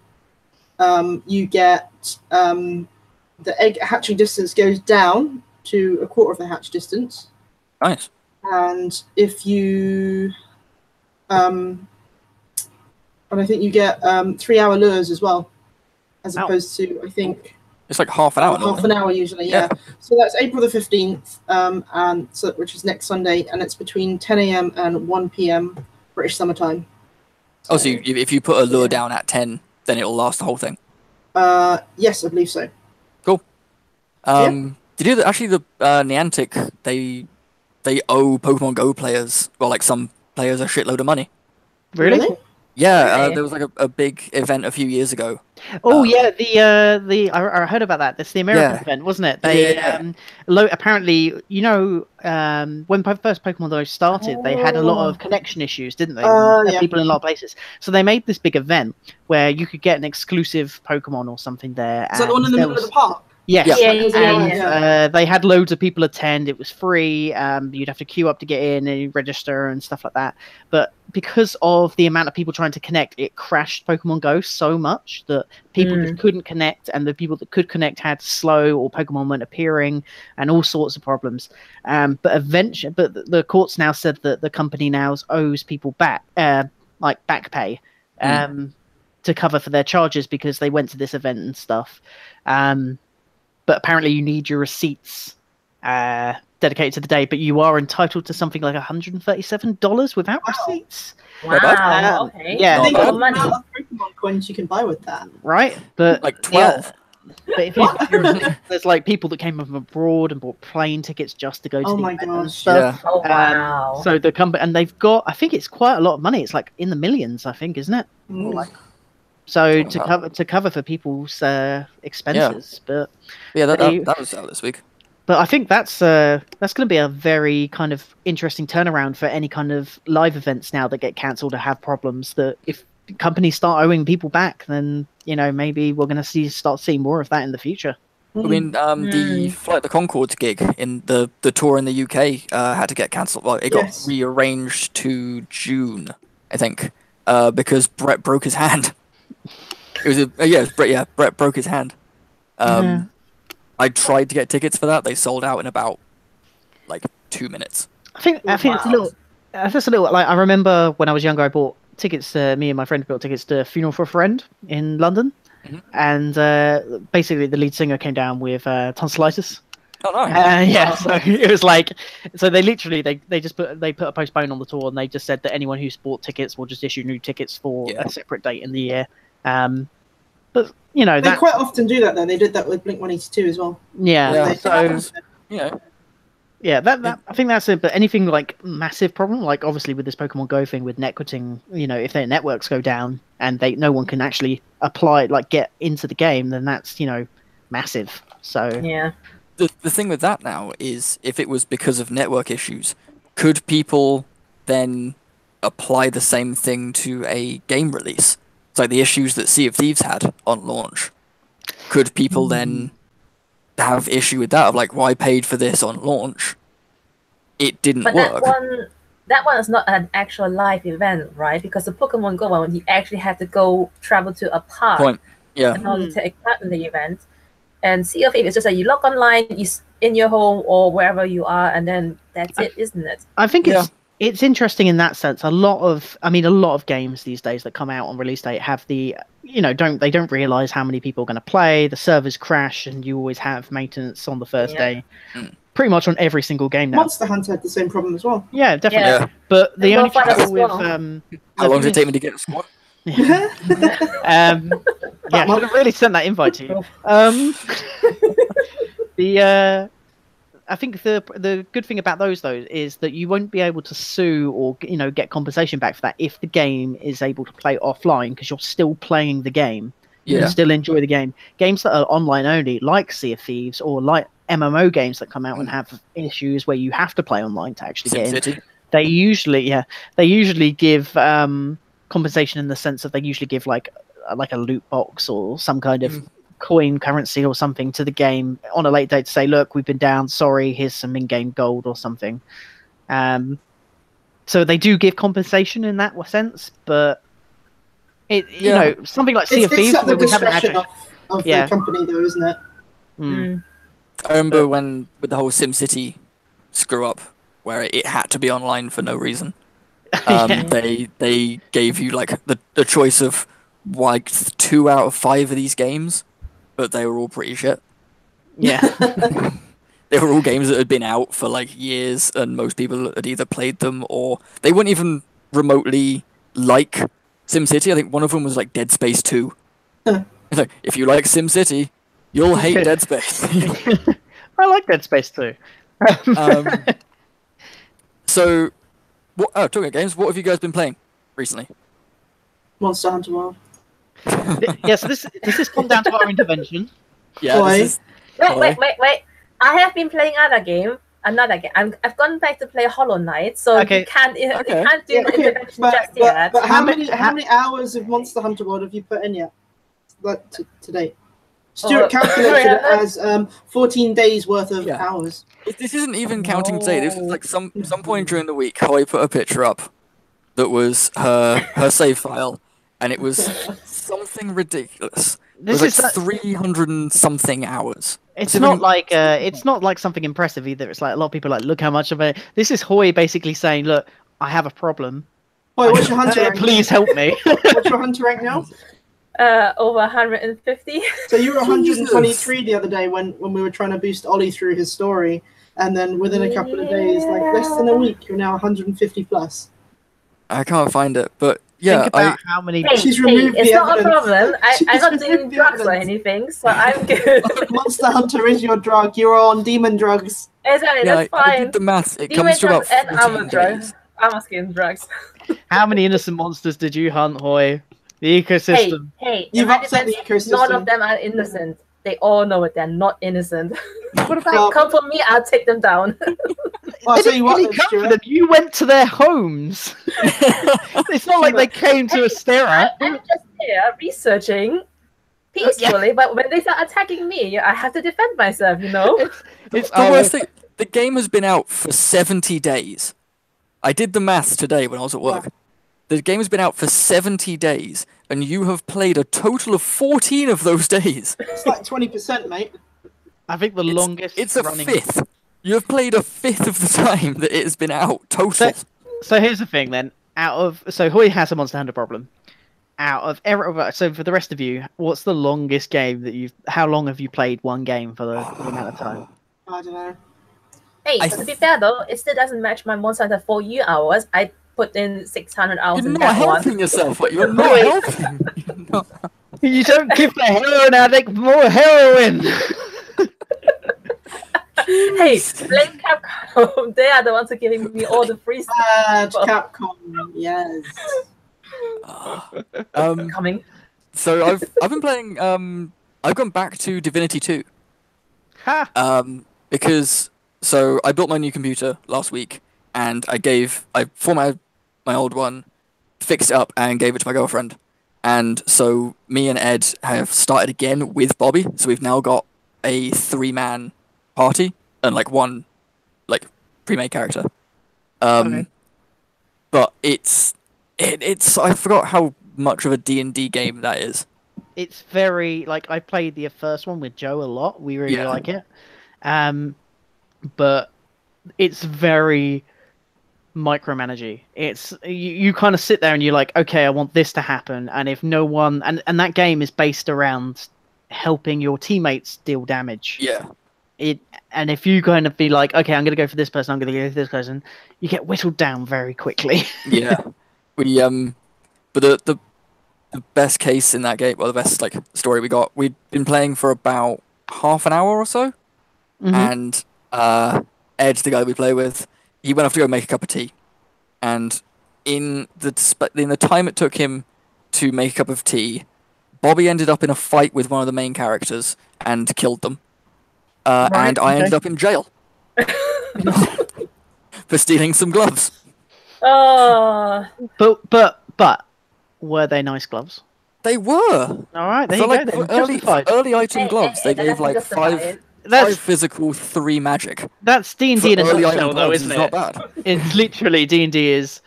You get the egg hatching distance goes down to a quarter of the hatch distance. Nice. And if you and I think you get 3-hour lures as well, as opposed to, I think, it's like half an hour. half an hour usually. Yeah. So that's April the 15th, and so which is next Sunday, and it's between 10 a.m. and 1 p.m. British summertime. So, if you put a lure down at 10, then it'll last the whole thing. Yes, I believe so. Cool. Did you actually the Niantic they owe Pokemon Go players, well, like some players, a shitload of money. Really? Yeah, Really? there was like a big event a few years ago. Oh yeah, I heard about that. That's the American event, wasn't it? They apparently, when first Pokemon Go started, they had a lot of connection issues, didn't they? People in a lot of places. So they made this big event where you could get an exclusive Pokemon or something there. Is that the one in the middle of the park? Yes. Yeah. They had loads of people attend. It was free. You'd have to queue up to get in and register and stuff like that. But because of the amount of people trying to connect, it crashed Pokemon Go so much that people just couldn't connect, and the people that could connect had slow, or Pokemon weren't appearing, and all sorts of problems. But the courts now said that the company now owes people back, like back pay, to cover for their charges because they went to this event and stuff. But apparently you need your receipts dedicated to the day, but you are entitled to something like $137 without receipts. Wow. Okay. Yeah. Think Not of the money. amount of Pokemon coins you can buy with that. Right? But Like 12. Yeah, but if there's like people that came from abroad and bought plane tickets just to go to the event and stuff. Yeah. Oh wow. So the company, and they've got, I think it's quite a lot of money. It's like in the millions, I think, isn't it? So to cover for people's expenses, but that was out this week. But I think that's going to be a very kind of interesting turnaround for any kind of live events now that get cancelled or have problems. That if companies start owing people back, then maybe we're going to start seeing more of that in the future. I mean, the Flight the Conchords gig in the tour in the UK had to get cancelled. Well, it got rearranged to June, I think, because Brett broke his hand. It was Brett broke his hand. I tried to get tickets for that. They sold out in about like 2 minutes. I think it's a little. That's a little like I remember when I was younger. I bought tickets. Me and my friend bought tickets to Funeral for a Friend in London, and basically the lead singer came down with tonsillitis. Oh no! So it was like, so they literally they put a postpone on the tour, and they just said that anyone who's bought tickets will just issue new tickets for a separate date in the year. But they quite often do that though. They did that with Blink-182 as well. Yeah. So that I think that's it. But anything like massive problem, like obviously with this Pokemon Go thing with networking, if their networks go down and no one can actually get into the game, then that's massive. So yeah. The thing with that now is, if it was because of network issues, could people then apply the same thing to a game release? It's like the issues that Sea of Thieves had on launch. Could people then have issue with that of like, well, I paid for this on launch, it didn't work. That one is not an actual live event, right? Because the Pokemon Go one, you actually have to travel to a park in order to take part in the event. And Sea of Thieves is just like you log online, you in your home or wherever you are, and then that's it, isn't it? I think it's interesting in that sense. A lot of games these days that come out on release date have they don't realize how many people are going to play. The servers crash, and you always have maintenance on the first day. Pretty much on every single game now. Monster Hunter had the same problem as well. Yeah, definitely. Yeah. But the only trouble with how long did it take me to get a squad? I should have really sent that invite to you. I think the good thing about those though is that you won't be able to sue or get compensation back for that if the game is able to play offline, because you're still playing the game. You can still enjoy the game. Games that are online only, like Sea of Thieves or like MMO games that come out and have issues where you have to play online to actually get in. They usually give compensation in the sense that they usually give like a loot box or some kind of coin currency or something to the game on a late date to say, look, we've been down, sorry, here's some in-game gold or something. So they do give compensation in that sense, but you know, something like Sea of Thieves, it's at the where we haven't had discretion of the company, though, isn't it? I remember when with the whole SimCity screw up, where it had to be online for no reason. They gave you like the choice of like 2 out of 5 of these games, but they were all pretty shit. Yeah. They were all games that had been out for like years, and most people had either played them or they weren't even remotely like SimCity. I think one of them was like Dead Space 2. It's like, if you like SimCity, you'll hate Dead Space. I like Dead Space 2. So, talking about games, what have you guys been playing recently? Monster Hunter World. Yes, this has come down to our intervention. Yeah. Wait. I have been playing another game. I've gone back to play Hollow Knight, so you can't do the intervention just yet. But how many hours of Monster Hunter World have you put in yet? Like to date? Stuart calculated it as 14 days worth of hours. This isn't even counting today. This was like some point during the week. Holly put a picture up that was her save file, and it was something ridiculous. It was like 300 and something hours. It's not like something impressive either. It's like a lot of people are like, look how much of it. This is Hoy basically saying, look, I have a problem. Hoy, what's your hunter rank? Please help me. What's your hunter rank now? Over 150. So you were 123 the other day when we were trying to boost Ollie through his story, and then within a couple of days, like less than a week, you're now 150 plus. I can't find it, but yeah, think about how many. She's removed it's the not evidence. a problem. I'm not doing drugs or anything, so I'm good. Monster Hunter is your drug. You're on demon drugs. Exactly, yeah, that's fine. I did the math. It Demon comes to about drugs and 14 armor days. drugs. Armor skin drugs. How many innocent monsters did you hunt, Hoy? The ecosystem. Hey, You've upset the ecosystem. None of them are innocent. They all know it. They're not innocent. What about? Come for me, I'll take them down. I'll tell you what, Really confident. You went to their homes. It's not like they came to Astera. I'm just here researching peacefully, but when they start attacking me, I have to defend myself, you know? It's the worst thing. The game has been out for 70 days. I did the maths today when I was at work. Yeah. The game has been out for 70 days, and you have played a total of 14 of those days. It's like 20%, mate. I think the longest. It's a fifth. You have played a fifth of the time that it has been out total. So here's the thing, then. So Hoy has a Monster Hunter problem. So for the rest of you, what's the longest game that how long have you played one game for the amount of time? I don't know. Hey, to be fair though, it still doesn't match my Monster Hunter 4U hours. I put in 600 hours in that one. You're not helping yourself, but you're not helping. You don't give the heroin addict more heroin. Hey, blame Capcom. They are the ones who are giving me all the free stuff. Capcom, yes. Coming. So I've been playing. I've gone back to Divinity 2. Because I built my new computer last week, and I formatted my old one, fixed it up, and gave it to my girlfriend. And so me and Ed have started again with Bobby. So we've now got a 3-man party and one pre-made character. Okay. But it's I forgot how much of a D&D game that is. It's very I played the first one with Joe a lot. We really like it. But it's very micromanagey. It's you kind of sit there and you're like, okay, I want this to happen, and if no one and that game is based around helping your teammates deal damage. Yeah. And if you kind of be like, okay, I'm gonna go for this person, I'm gonna go for this person, you get whittled down very quickly. Yeah. But the best case in that game, well, the best story we'd been playing for about half an hour or so, and Ed, the guy that we play with, he went off to go make a cup of tea, and in the time it took him to make a cup of tea, Bobby ended up in a fight with one of the main characters and killed them, and I ended up in jail for stealing some gloves. But Were they nice gloves? They were. All right, there you go. For Then. Justified. early item gloves, they That gave doesn't like justify five it. That's physical, 3 magic. that's D&D For in a early nutshell, item though, gloves isn't is it? not bad. It's literally D&D is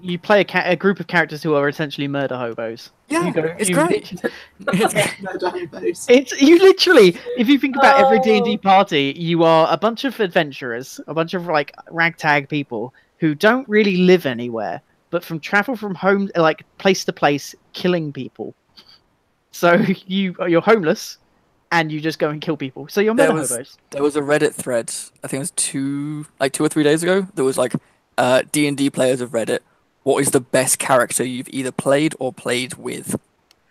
you play a group of characters who are essentially murder hobos. Yeah, it's great. It's you literally, if you think about every D&D Oh. party, you are a bunch of adventurers, a bunch of like ragtag people who don't really live anywhere, but travel from home, like place to place, killing people. So you're homeless, and you just go and kill people. So you're murder hobos. There was a Reddit thread, I think it was 2 or 3 days ago. There was like D&D players of Reddit. What is the best character you've either played or played with?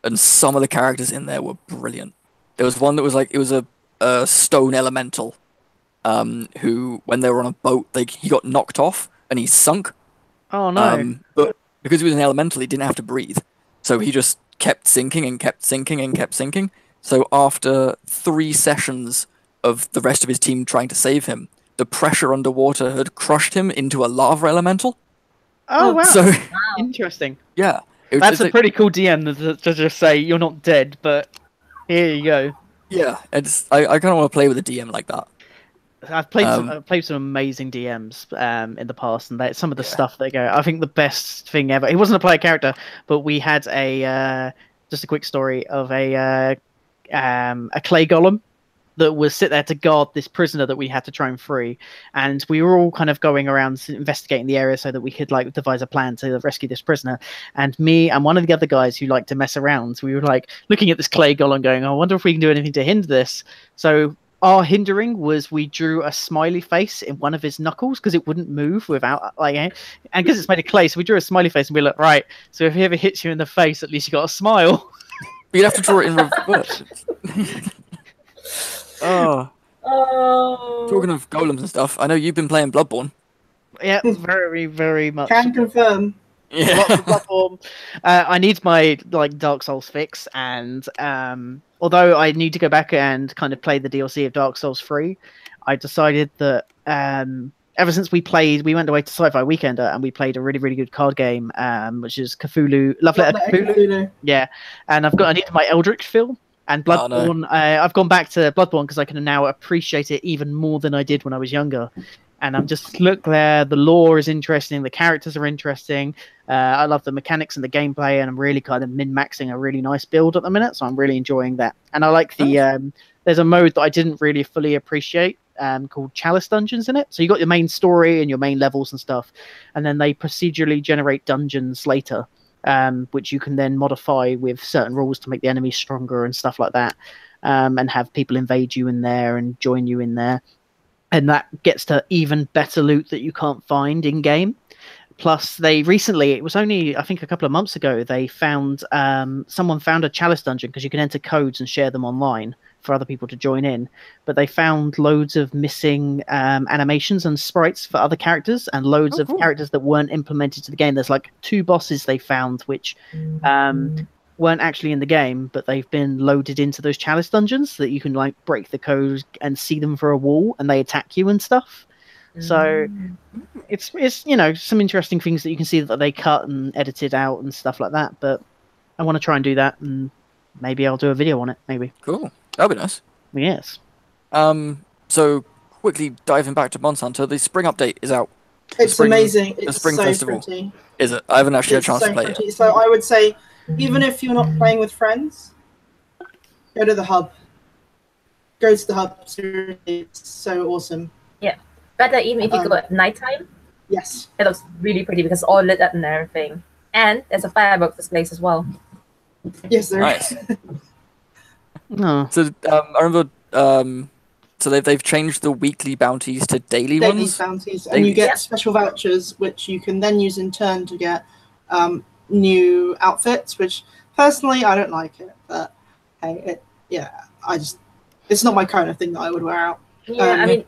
And some of the characters in there were brilliant. There was one that was like it was a stone elemental, who when they were on a boat, he got knocked off and he sunk. Oh no! But because he was an elemental, he didn't have to breathe, so he just kept sinking and kept sinking and kept sinking. So after 3 sessions of the rest of his team trying to save him, the pressure underwater had crushed him into a lava elemental. Oh wow! So Interesting. yeah, That's a pretty cool DM to just say you're not dead, but here you go. Yeah, I kind of want to play with a DM like that. I've played some amazing DMs in the past, and some of the stuff they go. I think the best thing ever. He wasn't a player character, but we had just a quick story of a clay golem that was sit there to guard this prisoner that we had to try and free, and we were all kind of going around investigating the area so that we could like devise a plan to rescue this prisoner. And me and one of the other guys who like to mess around, we were like looking at this clay golem going, I wonder if we can do anything to hinder this. So our hindering was we drew a smiley face in one of his knuckles because it wouldn't move without and because it's made of clay, so we drew a smiley face and we look right, so if he ever hits you in the face, at least you got a smile. But you'd have to draw it in reverse. Oh. Talking of golems and stuff, I know you've been playing Bloodborne. Yeah, very, very much. Can confirm. Yeah. Lots of Bloodborne. I need my Dark Souls fix, and although I need to go back and kind of play the DLC of Dark Souls 3, I decided that ever since we went away to Sci-Fi Weekender and we played a really, really good card game, which is Cthulhu, Love Letter Cthulhu. Yeah, and I need my Eldritch fill. And Bloodborne, no. I've gone back to Bloodborne because I can now appreciate it even more than I did when I was younger. And I'm just, look there, the lore is interesting, the characters are interesting, I love the mechanics and the gameplay, and I'm really kind of min-maxing a really nice build at the minute, so I'm really enjoying that. And I like there's a mode that I didn't really fully appreciate called Chalice Dungeons in it. So you got your main story and your main levels and stuff, and then they procedurally generate dungeons later. Which you can then modify with certain rules to make the enemies stronger and stuff like that, and have people invade you in there and join you in there, and that gets to even better loot that you can't find in game. Plus, they recently, it was only I think a couple of months ago, they found someone found a Chalice dungeon because you can enter codes and share them online for other people to join in, but they found loads of missing animations and sprites for other characters, and loads of characters that weren't implemented to the game. There's like 2 bosses they found which weren't actually in the game, but they've been loaded into those Chalice dungeons so that you can like break the code and see them for a wall and they attack you and stuff. So it's some interesting things that you can see that they cut and edited out and stuff like that, but I want to try and do that, and maybe I'll do a video on it, maybe. Cool. That'd be nice. Yes. So quickly diving back to Monster Hunter, the spring update is out. It's amazing. It's the spring so festival. pretty. Is it? I haven't actually had a chance to play pretty. it. So I would say, even if you're not playing with friends, go to the hub. Go to the hub. Seriously, it's so awesome. Yeah. Better even if you go at nighttime. Yes. It looks really pretty because it's all lit up and everything. And there's a fireworks displays as well. Yes, there Nice. is. No. So I remember. So they've changed the weekly bounties to daily ones. Bounties, and you get special vouchers, which you can then use in turn to get new outfits. Which personally, I don't like it, but hey, it's not my kind of thing that I would wear out. Yeah, I mean,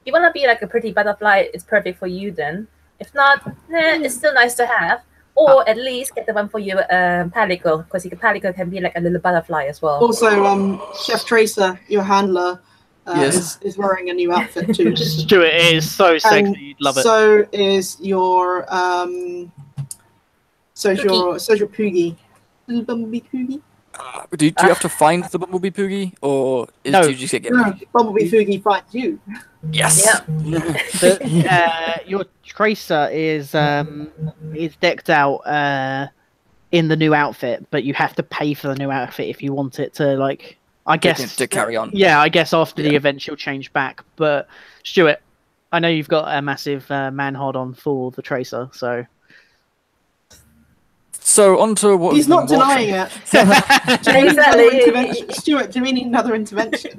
you want to be like a pretty butterfly, it's perfect for you then. If not, it's still nice to have. Or at least get the one for your palico, because your palico can be like a little butterfly as well. Also, Chef Tracer, your handler, is wearing a new outfit too. Stuart, it is so sexy. You'd love it. So is your So's your Poogie. Little Bumblebee Poogie. Do you have to find the Bumblebee Poogie, or No. do you just get No, Bumblebee Poogie finds you. Yes. Your Tracer is decked out in the new outfit, but you have to pay for the new outfit if you want it to, like, I guess to carry on. Yeah, I guess after the event she'll change back. But Stuart, I know you've got a massive man-hod on for the Tracer, so. So on to what he's not denying it. Exactly. Stuart, do we need another intervention?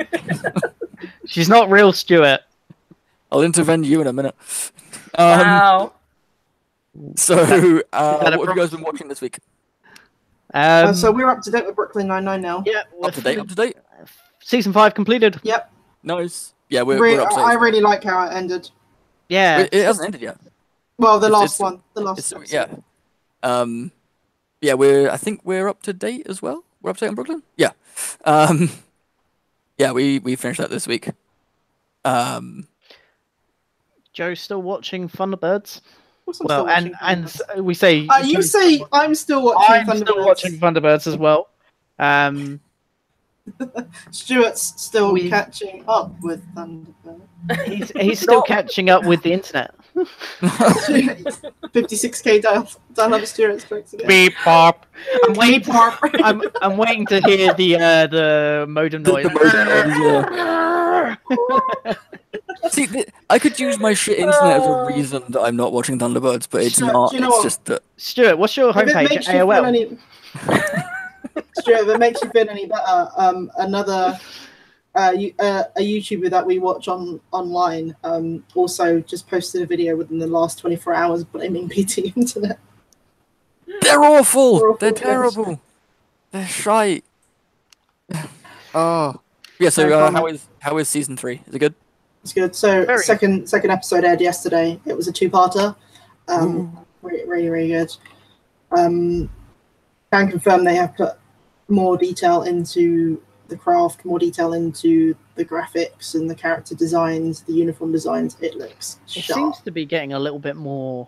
She's not real, Stuart. I'll intervene you in a minute. Wow. So, what have you guys been watching this week? So we're up to date with Brooklyn Nine-Nine now. Yeah, Up to date. Season 5 completed. Yep. Nice. Yeah, we're up to date. I really like how it ended. Yeah. It hasn't ended yet. Well, the last one. The last episode. Yeah. Yeah, I think we're up to date as well. We're up to date on Brooklyn? Yeah. Yeah, we finished that this week. Joe's still watching Thunderbirds. Well, and we say you say I'm still watching I'm Thunderbirds. still watching Thunderbirds as well. Stuart's still catching up with Thunderbird. He's still catching up with the internet. 56k download Stuart's tracks again. Beep pop. I'm waiting to hear the modem noise. See, I could use my shit internet as a reason that I'm not watching Thunderbirds, but it's not. It's just that. Stuart, what's your homepage? AOL. Stuart, if it makes you feel any better, another a YouTuber that we watch online also just posted a video within the last 24 hours blaming PT Internet. They're awful. They're terrible. They're shite. Oh. Yeah, so how is season 3? Is it good? It's good. So second episode aired yesterday. It was a 2-parter. Really, really good. Can confirm they have put more detail into the craft, more detail into the graphics and the character designs, the uniform designs. It looks sharp. It seems to be getting a little bit more,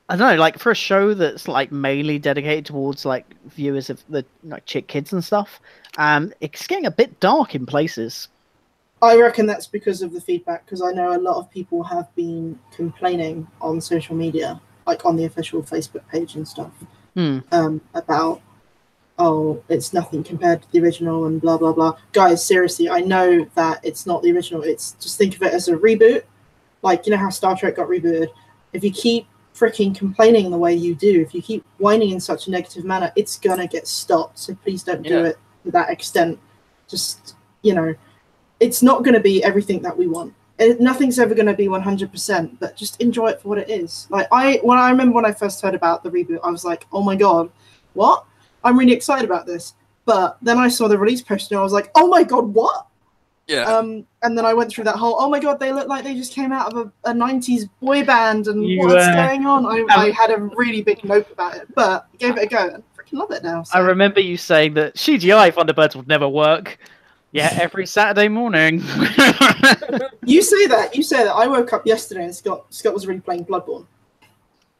I don't know, like for a show that's like mainly dedicated towards like viewers of the like chick kids and stuff. It's getting a bit dark in places. I reckon that's because of the feedback, because I know a lot of people have been complaining on social media, like on the official Facebook page and stuff, about, oh, it's nothing compared to the original and blah, blah, blah. Guys, seriously, I know that it's not the original. It's just think of it as a reboot. Like, you know how Star Trek got rebooted? If you keep freaking complaining the way you do, if you keep whining in such a negative manner, it's going to get stopped. So please don't do it to that extent. Just, you know, it's not going to be everything that we want. Nothing's ever going to be 100%, but just enjoy it for what it is. Like I remember when I first heard about the reboot, I was like, oh my God, what? I'm really excited about this. But then I saw the release poster and I was like, oh my God, what? Yeah. And then I went through that whole, oh my God, they look like they just came out of a 90s boy band and what's going on? I had a really big note about it, but I gave it a go and I freaking love it now. So. I remember you saying that CGI Thunderbirds would never work. Yeah, every Saturday morning. You say that. I woke up yesterday and Scott was really playing Bloodborne.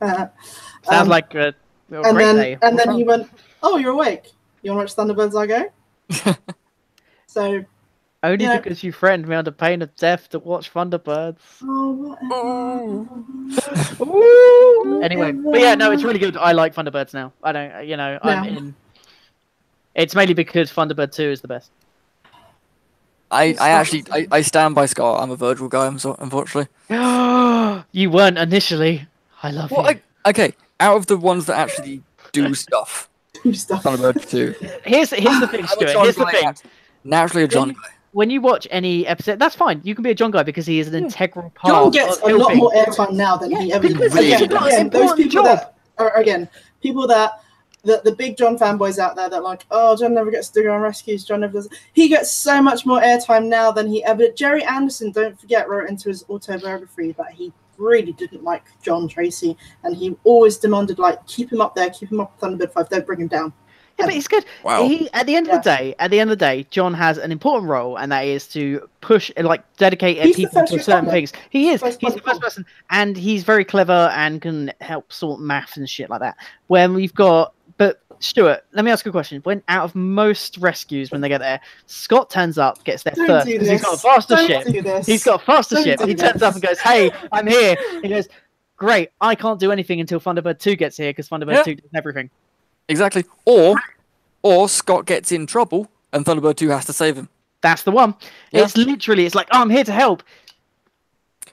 Sounds like a great day. And then he went, oh, you're awake. You want to watch Thunderbirds? I go. So. Only because you threatened me under pain of death to watch Thunderbirds. Oh, whatever. Anyway, but yeah, no, it's really good. I like Thunderbirds now. I don't, I'm in. It's mainly because Thunderbird 2 is the best. I stand by Scott. I'm a Virgil guy, unfortunately. You weren't initially. I love you. Okay, out of the ones that actually do stuff, Thunderbird 2. Here's the thing, Stuart. Here's the thing. Naturally a John guy. When you watch any episode, that's fine. You can be a John guy because he is an integral part. John gets a lot more airtime now than he ever did. Again, those people that are people that the big John fanboys out there that are like, oh, John never gets to go on rescues. John never does. He gets so much more airtime now than he ever did. Jerry Anderson, don't forget, wrote into his autobiography that he really didn't like John Tracy, and he always demanded, like, keep him up there, keep him up with Thunderbird 5, don't bring him down. Yeah, but he's good. Wow. At the end of the day, John has an important role, and that is to push, like, dedicate He's the people first to certain responder. things. He is. First He's the first responder. person, and he's very clever and can help sort maths and shit like that. When we've got, but Stuart, let me ask you a question. When out of most rescues, when they get there, Scott turns up, gets there Don't first do because he's got a this. faster Don't ship. do this. He's got a faster Don't ship. do He turns up and this. goes, "Hey, I'm here." He goes, "Great, I can't do anything until Thunderbird 2 gets here because Thunderbird Yeah. 2 does everything." Exactly. Or Scott gets in trouble and Thunderbird 2 has to save him. That's the one. Yeah. It's literally, it's like, "Oh, I'm here to help."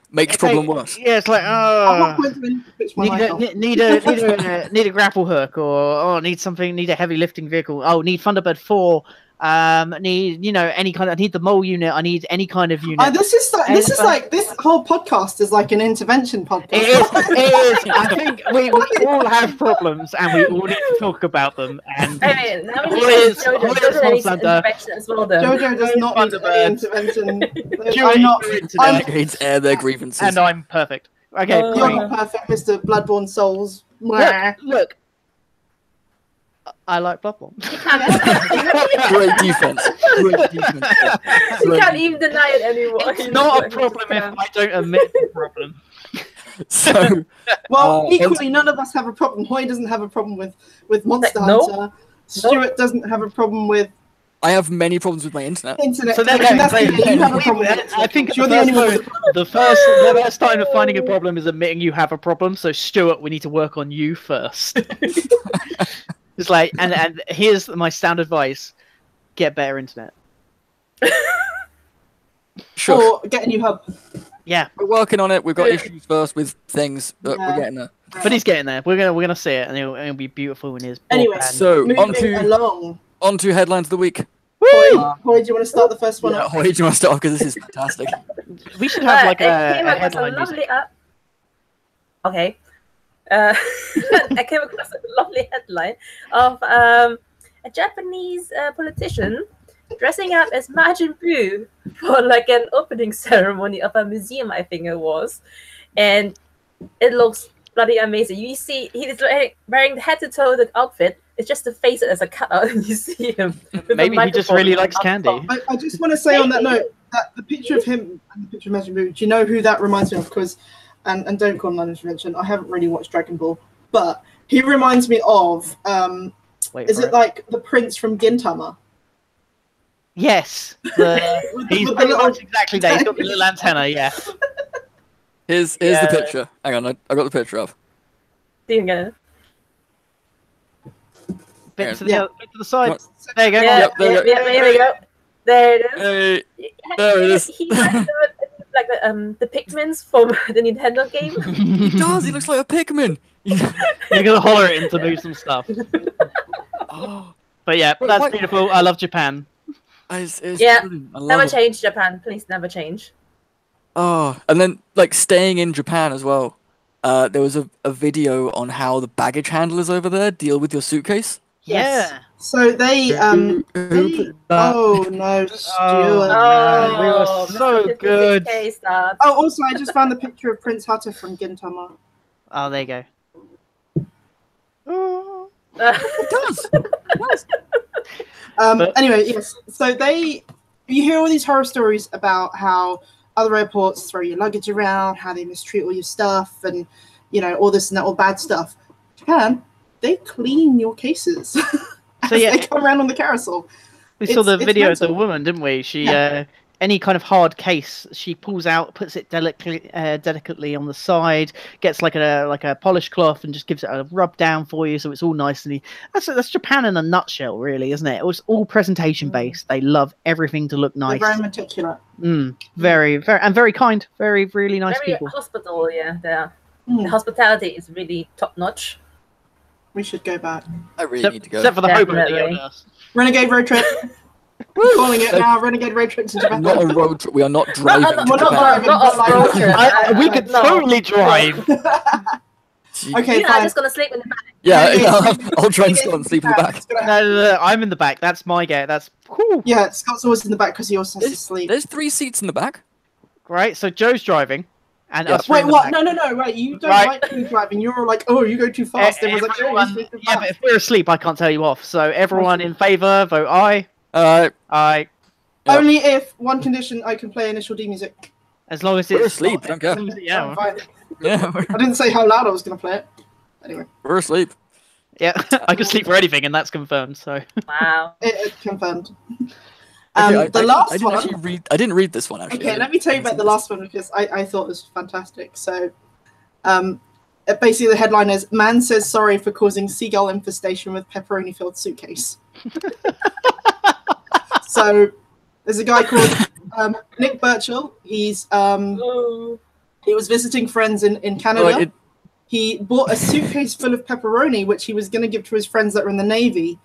Makes It's problem like- worse. Yeah, it's like, At what oh, point do we switch one light off? need a grapple hook, or need a heavy lifting vehicle. Oh, need Thunderbird 4. Need any kind of. I need the mole unit. I need any kind of unit. This whole podcast is like an intervention podcast. It is. I think we all have problems, and we all need to talk about them. And Hey, now we All need it is- Jojo. all it is, Jojo needs Monster. intervention as well, then. Jojo does not need any Thunderbirds. intervention. Julie, I'm not. you're into I'm- that. Renegades air their grievances. And I'm perfect. Okay, Oh. You're great. not perfect, Mr. Bloodborne Souls. Mwah. Look. I like Bloodborne. Great defense. Great defense. You can't even deny it anymore. It's not a problem if I don't admit the problem. So, Well, Uh, equally, none of us have a problem. Hoy doesn't have a problem with Monster No. Hunter. Stuart doesn't have a problem with I have many problems with my internet. internet. So there connection. we go. That's you have a problem with internet. I think You're the only one. the first time of finding a problem is admitting you have a problem. So Stuart, we need to work on you first. It's like, and here's my sound advice: get better internet. Sure. Or get a new hub. Yeah, We're working on it. We've got issues first with things, but Yeah. we're getting there. but he's getting there. We're gonna see it, and it'll be beautiful in his. Anyway, broadband. So, Moving along. on to headlines of the week. Hoy, do you want to start the first one Yeah, off? Hoy, do you want to start off? Because this is fantastic. we should have like I came a across headline. music. lovely okay. I came across a lovely headline of a Japanese politician dressing up as Majin Buu for like an opening ceremony of a museum, I think it was, and it looks bloody amazing. You see, he's wearing the head to toe the outfit. It's just the face as a cutout, and you see him. with a Maybe he just microphone really on likes top. candy. I just want to say on that note that the picture of him and the picture of Majin Buu, do you know who that reminds me of? Because, and don't call him non-intervention, I haven't really watched Dragon Ball, but he reminds me of, Wait is for it like the prince from Gintama? Yes, he's with the pretty little- much exactly that. He's got the little antenna. Yeah. Here's Yeah. the picture. Hang on, I got the picture up. Didn't get it. Bit to Yeah. bit to the side. What? There you go. Yeah, Yep, there you yeah, there we go. There it is. Hey, there it is. He has like the Pikmins from the Nintendo game. he does. He looks like a Pikmin. You're gonna holler at him to do some stuff. Oh, But yeah, Wait, that's what? beautiful. I love Japan. it's Yeah, brilliant. I love Never it. change, Japan. Please never change. Oh, and then like staying in Japan as well. There was a video on how the baggage handlers over there deal with your suitcase. Yes. Yeah. So they, Who put that- oh no, Stuart. Oh, we were so Mr. good. 56K starts. Oh, also, I just found the picture of Prince Hatter from Gintama. Oh, there you go. Oh. It does. It does. But- Anyway, yes. So you hear all these horror stories about how other airports throw your luggage around, how they mistreat all your stuff, and all this and that, all bad stuff. Japan, they clean your cases. So as yeah, they come around on the carousel. we saw the it's video of the mental. woman, didn't we? She Yeah. any kind of hard case, she pulls out, puts it delicately on the side, gets like a polished cloth, and just gives it a rub down for you, so it's all nice and that's Japan in a nutshell, really, isn't it? It was all presentation based. They love everything to look They're nice. very meticulous. Very, very, and very kind. Very, really nice Very people. hospital, yeah. The Hmm, hospitality is really top notch. we should go back. I really need to go. Except for the hobo that Definitely. yelled at us. Renegade road trip. Calling it now. Renegade road trip to Japan. Not a road trip. We are not driving Not- to We're not Japan. driving. Not a road trip. We could No. totally drive. Gee. Okay, You know, I'm fine. just gonna sleep in the back. Yeah, Renegade- I'll try and Renegade stop and sleep in the Japan. back. It's gonna No, no, I'm in the back. That's my gate. That's cool. Yeah, Scott's always in the back because he also has to sleep. There's 3 seats in the back. Right. So Joe's driving. And Yeah. us three Wait, in the what? back. No, right. You don't Right. like food driving. You're like, oh, you go too fast. Everyone's like, oh, Everyone- you go too yeah, fast. but if we're asleep, I can't tell you off. So everyone in favour, vote aye. Yep. Aye. Only if one condition I can play initial D music. As long as We're it's asleep, don't care. as long as I'm fine. Yeah, I didn't say how loud I was going to play it. Anyway, we're asleep. yeah, I can sleep for anything, and that's confirmed. So Wow. it confirmed. Okay, The last one. I didn't read this one actually. Okay, let me tell you about the last one because I thought it was fantastic. So, basically, the headline is "Man says sorry for causing seagull infestation with pepperoni-filled suitcase." So, there's a guy called Nick Burchell. He was visiting friends in Canada. He bought a suitcase full of pepperoni, which he was going to give to his friends that were in the Navy,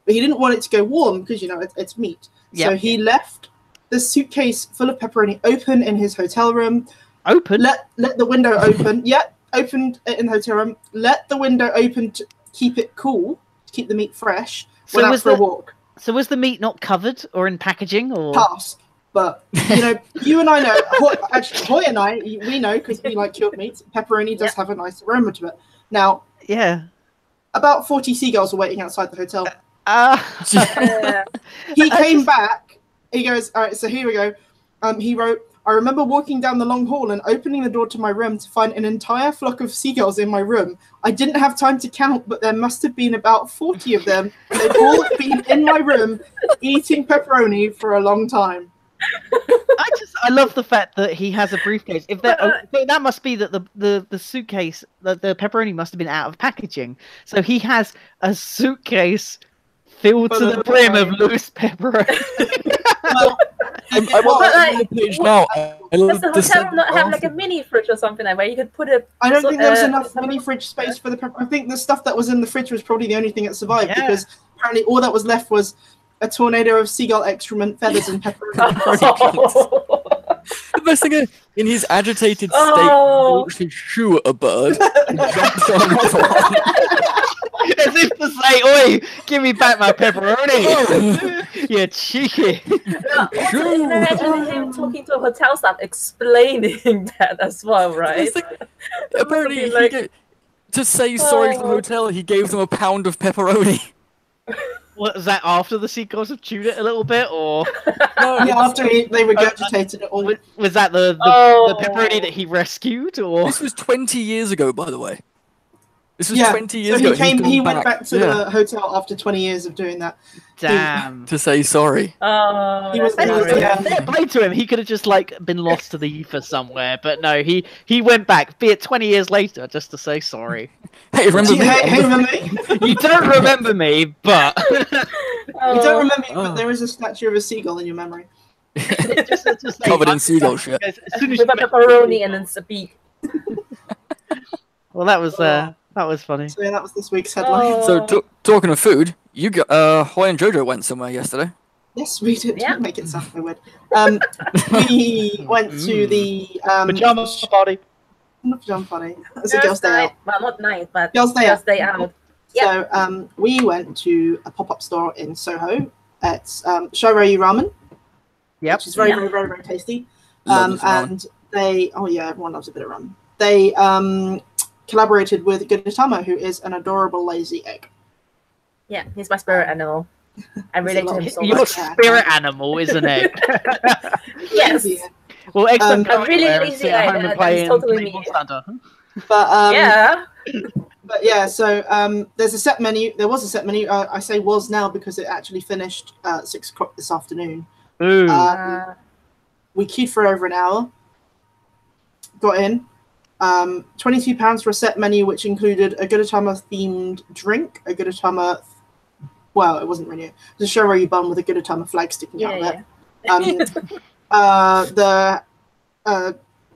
but he didn't want it to go warm because it's meat. Yep. So he left the suitcase full of pepperoni open in his hotel room. open. Let the window open. Yeah, opened it in the hotel room. Let the window open to keep it cool, to keep the meat fresh. So Went out was for a the- walk. So was the meat not covered or in packaging or? Pass. But you and I know. Hoy and I, we know because we like cured meats. Pepperoni does have a nice aroma to it. Now, Yeah. about 40 seagulls were waiting outside the hotel. Yeah. He came back. He goes, all right, so here we go. He wrote, I remember walking down the long hall and opening the door to my room to find an entire flock of seagulls in my room. I didn't have time to count, but there must have been about 40 of them. They'd all been in my room eating pepperoni for a long time. I love the fact that he has a briefcase. If that must be that the suitcase, the pepperoni must have been out of packaging. So he has a suitcase filled to the brim of loose pepperoni. Well, I'm on the page now. Does the hotel not have like a mini fridge or something like where you could put a? I don't think there was enough mini fridge space for the pepperoni. I think the stuff that was in the fridge was probably the only thing that survived because apparently all that was left was a tornado of seagull excrement, feathers, and pepperoni. The best thing is, in his agitated state, Oh. he walks his shoe at a bird and jumps on it. As if to say, "Oi, give me back my pepperoni." You cheeky. Also, imagine him talking to a hotel staff explaining that as well, right? It's like- apparently, be like- to say sorry to the hotel, he gave them a pound of pepperoni. Was that after the seagulls have chewed it a little bit, or Yeah, after they regurgitated it all. was that the Oh. pepperoni that he rescued? Or This was 20 years ago, by the way. This was Yeah, 20 years so ago. he went back to the hotel after 20 years of doing that. damn. to say sorry. Oh, He was that's there, very yeah. rude. Fair play to him. He could have just like been lost to the ether somewhere, but no, he went back, be it 20 years later, just to say sorry. Hey, remember me? Hey, remember me? You don't remember me, but You don't remember me, but there is a statue of a seagull in your memory. just say, Covered in seagull shit. As soon as With you a met- pepperoni and then a beak. well, that was funny. So yeah, that was this week's headline. Oh. So, talking of food, you got Hoy and Jojo went somewhere yesterday. Yes, we did. Yeah. Don't make it sound so weird. We went to the Pajama party. not pajama party. It's a girls' day out. Well, not night, but Girls' day out. day out. So we went to a pop-up store in Soho. It's Shorei Ramen, Yep. which is very, Yeah. very, very, very tasty. Love this ramen. And they, everyone loves a bit of ramen. They collaborated with Gudetama, who is an adorable lazy egg. Yeah, he's my spirit animal. I relate to him so Your much. spirit animal, isn't it? Yes. Yeah. Well, excellent. I'm point really there, lazy sit at like home and that, play that's and totally play me. Monster Hunter. But Yeah. But yeah, so there's a set menu. There was a set menu. I say was now because it actually finished at 6 o'clock this afternoon. Ooh. We queued for over an hour. Got in. £22 for a set menu, which included a Gudetama themed drink, a Gudetama. Well, it wasn't really. It was a Shorei bun with a Gudetama flag sticking out of it.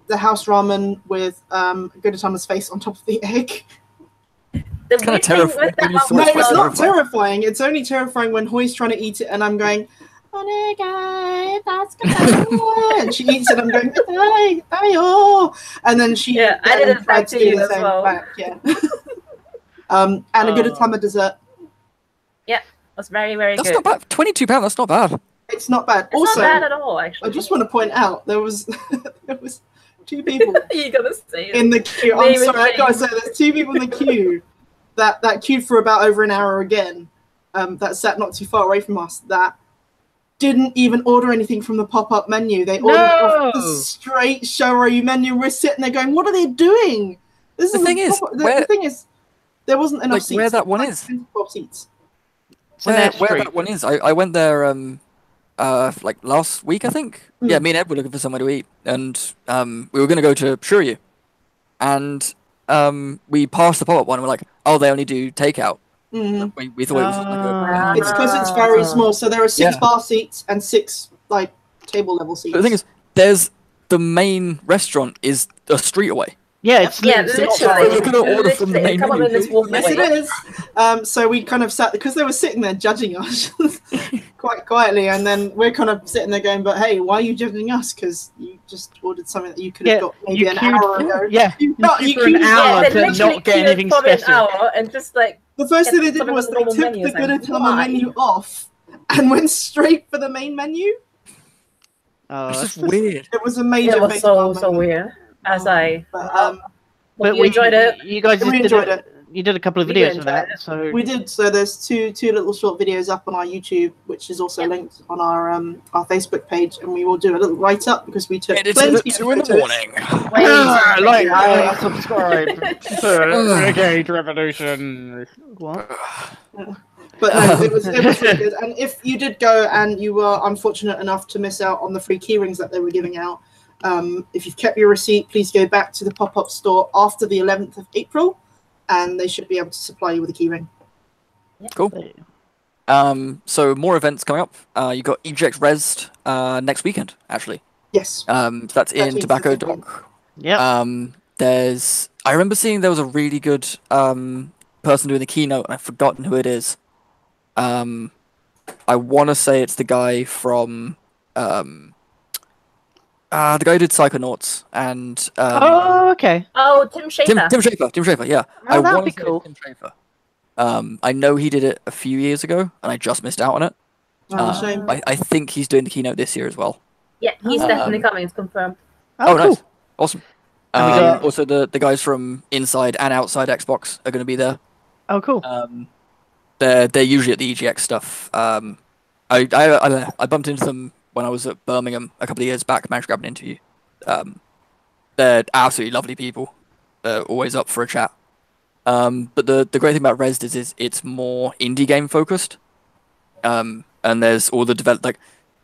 The house ramen with Gudetama's face on top of the egg. The kinda weird thing terrifying with that when you one saw No, it. was it's quite not terrifying. terrifying. It's only terrifying when Hoy's trying to eat it and I'm going, "Onegai, that's good." And she eats it, I'm going, "Ayo." And then she Yeah, I did it tried back to do you the as same well. back, yeah. And a Gudetama dessert. It was very, very That's good. not bad. £22, that's not bad. It's not bad. It's Also, not bad at all, actually. I just want to point out there was two people You're gonna say it. in the queue. I'm Name and sorry, I gotta shame. say, there's two people in the queue that queued for about over an hour again. That sat not too far away from us. That didn't even order anything from the pop-up menu. They ordered off the straight showroom menu. We're sitting there going, "What are they doing?" This The is thing is, the thing is, there wasn't enough like, seats. where that one Like is. 12 seats. Where that one is, I went there like last week, I think. Yeah, me and Ed were looking for somewhere to eat, and we were gonna go to Shuryu, and we passed the pop-up one, and we're like, oh, they only do takeout. We thought it was like a It's because it's very small, so there are 6 Yeah. bar seats and 6 like table level seats. But the thing is, there's the main restaurant is a street away. Yeah, it's literally. We're gonna order from the main Come on, menu. let's walk Yes, away. it is. So we kind of sat because they were sitting there judging us quite quietly, and then we're kind of sitting there going, "But hey, why are you judging us? Because you just ordered something that you could have got maybe an hour ago." Yeah, you queued for an hour they to literally not get queued anything for an special. hour and just like The first thing they did something was on they the took normal the menu. good It's like, Atama why? menu off and went straight for the main menu. Oh, It's that's just weird. It was a major. It was so moment. weird. As I But, you enjoyed it. You guys We did enjoyed it. You did a couple of We videos did of enjoy that, it. so we did. So there's two little short videos up on our YouTube, which is also linked on our Facebook page, and we will do a little write up because we took Edited plenty at of 2 in the photos. morning. like, subscribe to Renegade Revolution. What? But no, it was really good. And if you did go and you were unfortunate enough to miss out on the free keyrings that they were giving out, if you've kept your receipt, please go back to the pop-up store after the 11th of April, and they should be able to supply you with a keyring. Cool. So more events coming up. You got EGX Resd next weekend, actually. Yes. That's in 13th to Tobacco 15th. Dock. Yep. I remember seeing there was a really good person doing the keynote, and I've forgotten who it is. I want to say it's the guy from the guy who did Psychonauts and Oh, okay. Oh, Tim Schafer. Tim Schafer, yeah. Oh, that'd wanna be say cool. Tim Schafer. I know he did it a few years ago, and I just missed out on it. Oh, shame. I think he's doing the keynote this year as well. Yeah, he's definitely coming. It's confirmed. Oh, cool. Nice, awesome. And we got- Also, the guys from Inside and Outside Xbox are going to be there. Oh, cool. They're usually at the EGX stuff. I bumped into them when I was at Birmingham a couple of years back. Managed to grab an interview. They're absolutely lovely people. They're always up for a chat. But the great thing about Resd is it's more indie game focused. And there's all the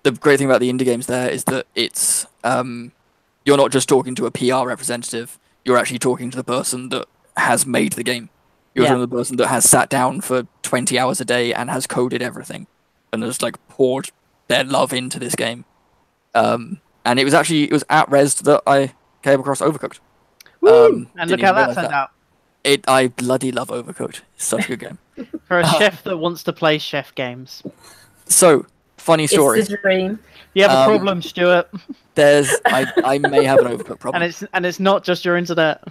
the great thing about the indie games there is that it's you're not just talking to a PR representative. You're actually talking to the person that has made the game. You're talking to the person that has sat down for 20 hours a day and has coded everything, and has like poured their love into this game. And it was at Resd that I came across Overcooked. And didn't look even how that realise turned out. I bloody love Overcooked. It's such a good game. For a chef that wants to play chef games. So, funny story. It's his dream. You have a problem, Stuart. I may have an Overcooked problem. And it's not just your internet.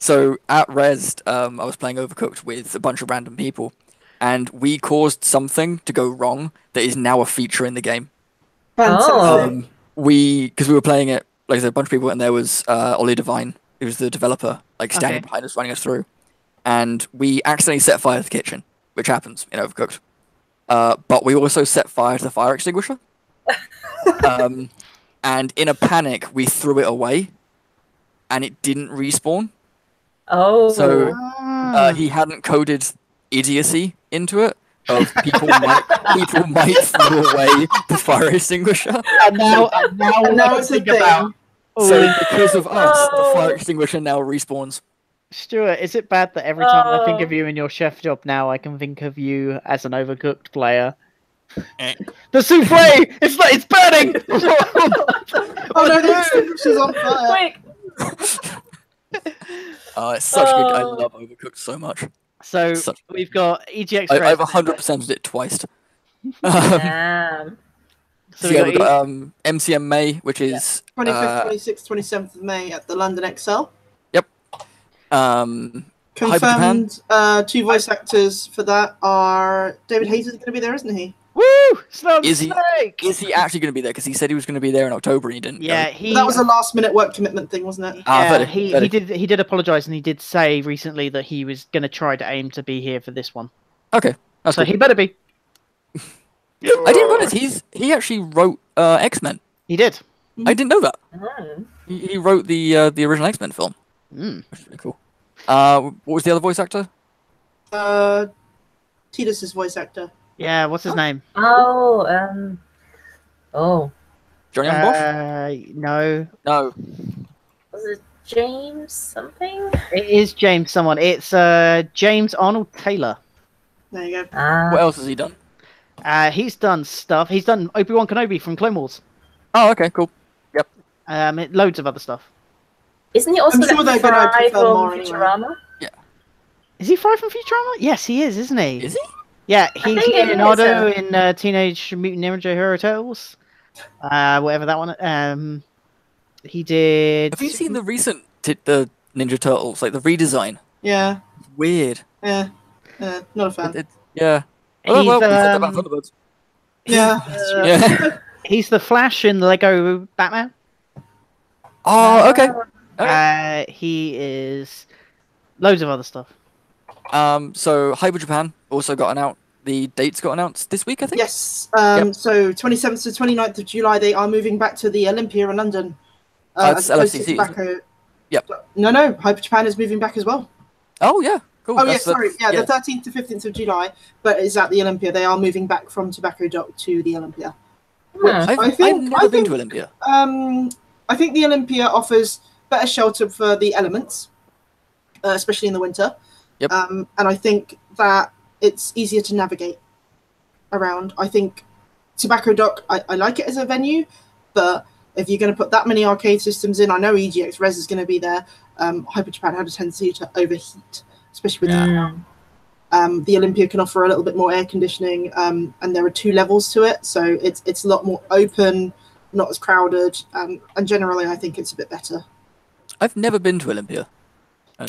So at Resd, I was playing Overcooked with a bunch of random people, and we caused something to go wrong that is now a feature in the game. Fantastic. Because we were playing it, like I said, a bunch of people, and there was Ollie Devine, who was the developer, like standing behind us, running us through, and we accidentally set fire to the kitchen, which happens in Overcooked. But we also set fire to the fire extinguisher. And in a panic, we threw it away, and it didn't respawn. Oh. So he hadn't coded idiocy into it. Of people might throw away the fire extinguisher. And now it's a thing. So because of us, the fire extinguisher now respawns. Stuart, is it bad that every time I think of you in your chef job now, I can think of you as an Overcooked player? The souffle! It's burning! Oh no, the extinguisher's on fire. Quick. It's such good. I love Overcooked so much. So we've got EGX. I've 100%ed it twice. Damn. So yeah, we've got MCM May, which is 25th, 26th, 27th of May at the London Excel. Yep. Confirmed 2 voice actors for that are David Hayes is going to be there, isn't he? Woo! Woo! Snow Is he- Snake! Is he actually going to be there? Because he said he was going to be there in October and he didn't. Yeah, Go. he. That was a last-minute work commitment thing, wasn't it? Ah, Yeah, fair he enough. did apologise, and he did say recently that he was going to try to aim to be here for this one. Okay, that's So cool. he better be. I didn't realize he actually wrote X-Men. He did. I didn't know that. Oh. He wrote the original X-Men film. Mm. Which is really cool. What was the other voice actor? Tidus's voice actor. Yeah, what's his name? Oh, oh, Johnny Young Bosch? No, No. was it James something? it is James someone. It's James Arnold Taylor. There you go. Ah, What else has he done? He's done stuff. He's done Obi-Wan Kenobi from Clone Wars. Oh, okay, cool. Loads of other stuff. isn't he also I'm sure that they're gonna Fry confirm from more anyway. Futurama? Is he Fry from Futurama? Yes, he is, isn't he? Is he? Yeah, he's think he is, Leonardo in Teenage Mutant Ninja Hero Turtles. Whatever that one. He did. Have you seen the recent the Ninja Turtles, like the redesign? Yeah. It's weird. Yeah. Not a fan. Yeah. He's, Oh, well, we said that about Thunderbirds. Yeah. Yeah. He's the Flash in the Lego Batman. Oh, okay. He is loads of other stuff. So Hyper Japan also got announced. The dates got announced this week, I think. Yes. So 27th to 29th of July, they are moving back to the Olympia in London. It's as opposed to LFCC, isn't Tobacco. Yep. No. Hyper Japan is moving back as well. Oh yeah, cool. Oh, That's- yeah, sorry. that's- Yeah, the 13th to 15th of July, but it's at the Olympia. They are moving back from Tobacco Dock to the Olympia. Which Hmm. I've, I think, I've never been to Olympia. I think the Olympia offers better shelter for the elements, especially in the winter. Yep. And I think that it's easier to navigate around. I think Tobacco Dock, I like it as a venue, but if you're going to put that many arcade systems in, I know EGX Res is going to be there. Hyper Japan had a tendency to overheat, especially with that. The Olympia can offer a little bit more air conditioning, and there are 2 levels to it, so it's a lot more open, not as crowded, and generally I think it's a bit better. I've never been to Olympia.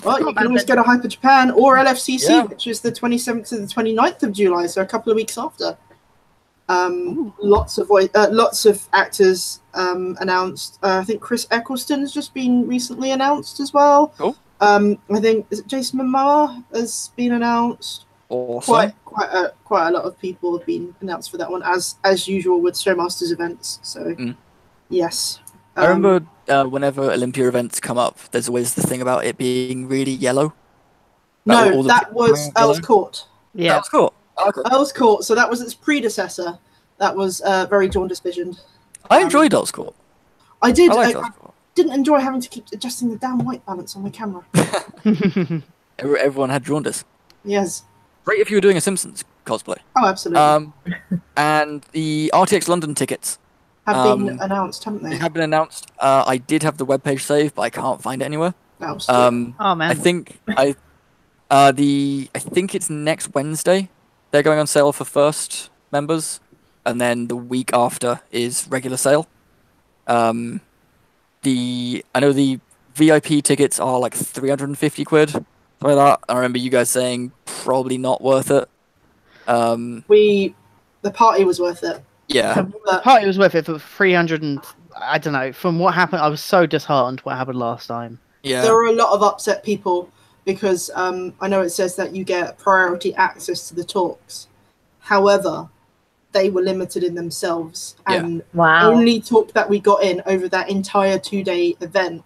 Well, you can always go to Hyper Japan or LFCC, Yeah. which is the 27th to the 29th of July, so a couple of weeks after. Lots of actors announced. I think Chris Eccleston's just been recently announced as well. Cool. I think is it Jason Momoa has been announced. Awesome. Quite a lot of people have been announced for that one, as usual with Showmasters events. So yes, I remember whenever Olympia events come up, there's always the thing about it being really yellow. All No, the that people was wearing Earl's yellow. Court. Yeah. That's cool. Okay. Earl's Court. So that was its predecessor. That was very jaundice visioned. I enjoyed Earl's Court. I did. I liked I Earl's Court. didn't enjoy having to keep adjusting the damn white balance on my camera. Everyone had jaundice. Yes. Great if you were doing a Simpsons cosplay. Oh, absolutely. And the RTX London tickets Have been announced, haven't they they? have been announced. I did have the webpage saved, but I can't find it anywhere. No, still. Oh man. I think I think it's next Wednesday. They're going on sale for first members, and then the week after is regular sale. I know the VIP tickets are like 350 quid, something like that. I remember you guys saying probably not worth it. The party was worth it. Yeah, The party was worth it for 300 and I don't know. From what happened, I was so disheartened what happened last time. yeah. There were a lot of upset people because I know it says that you get priority access to the talks. However, they were limited in themselves, and Wow. only talk that we got in over that entire 2-day event,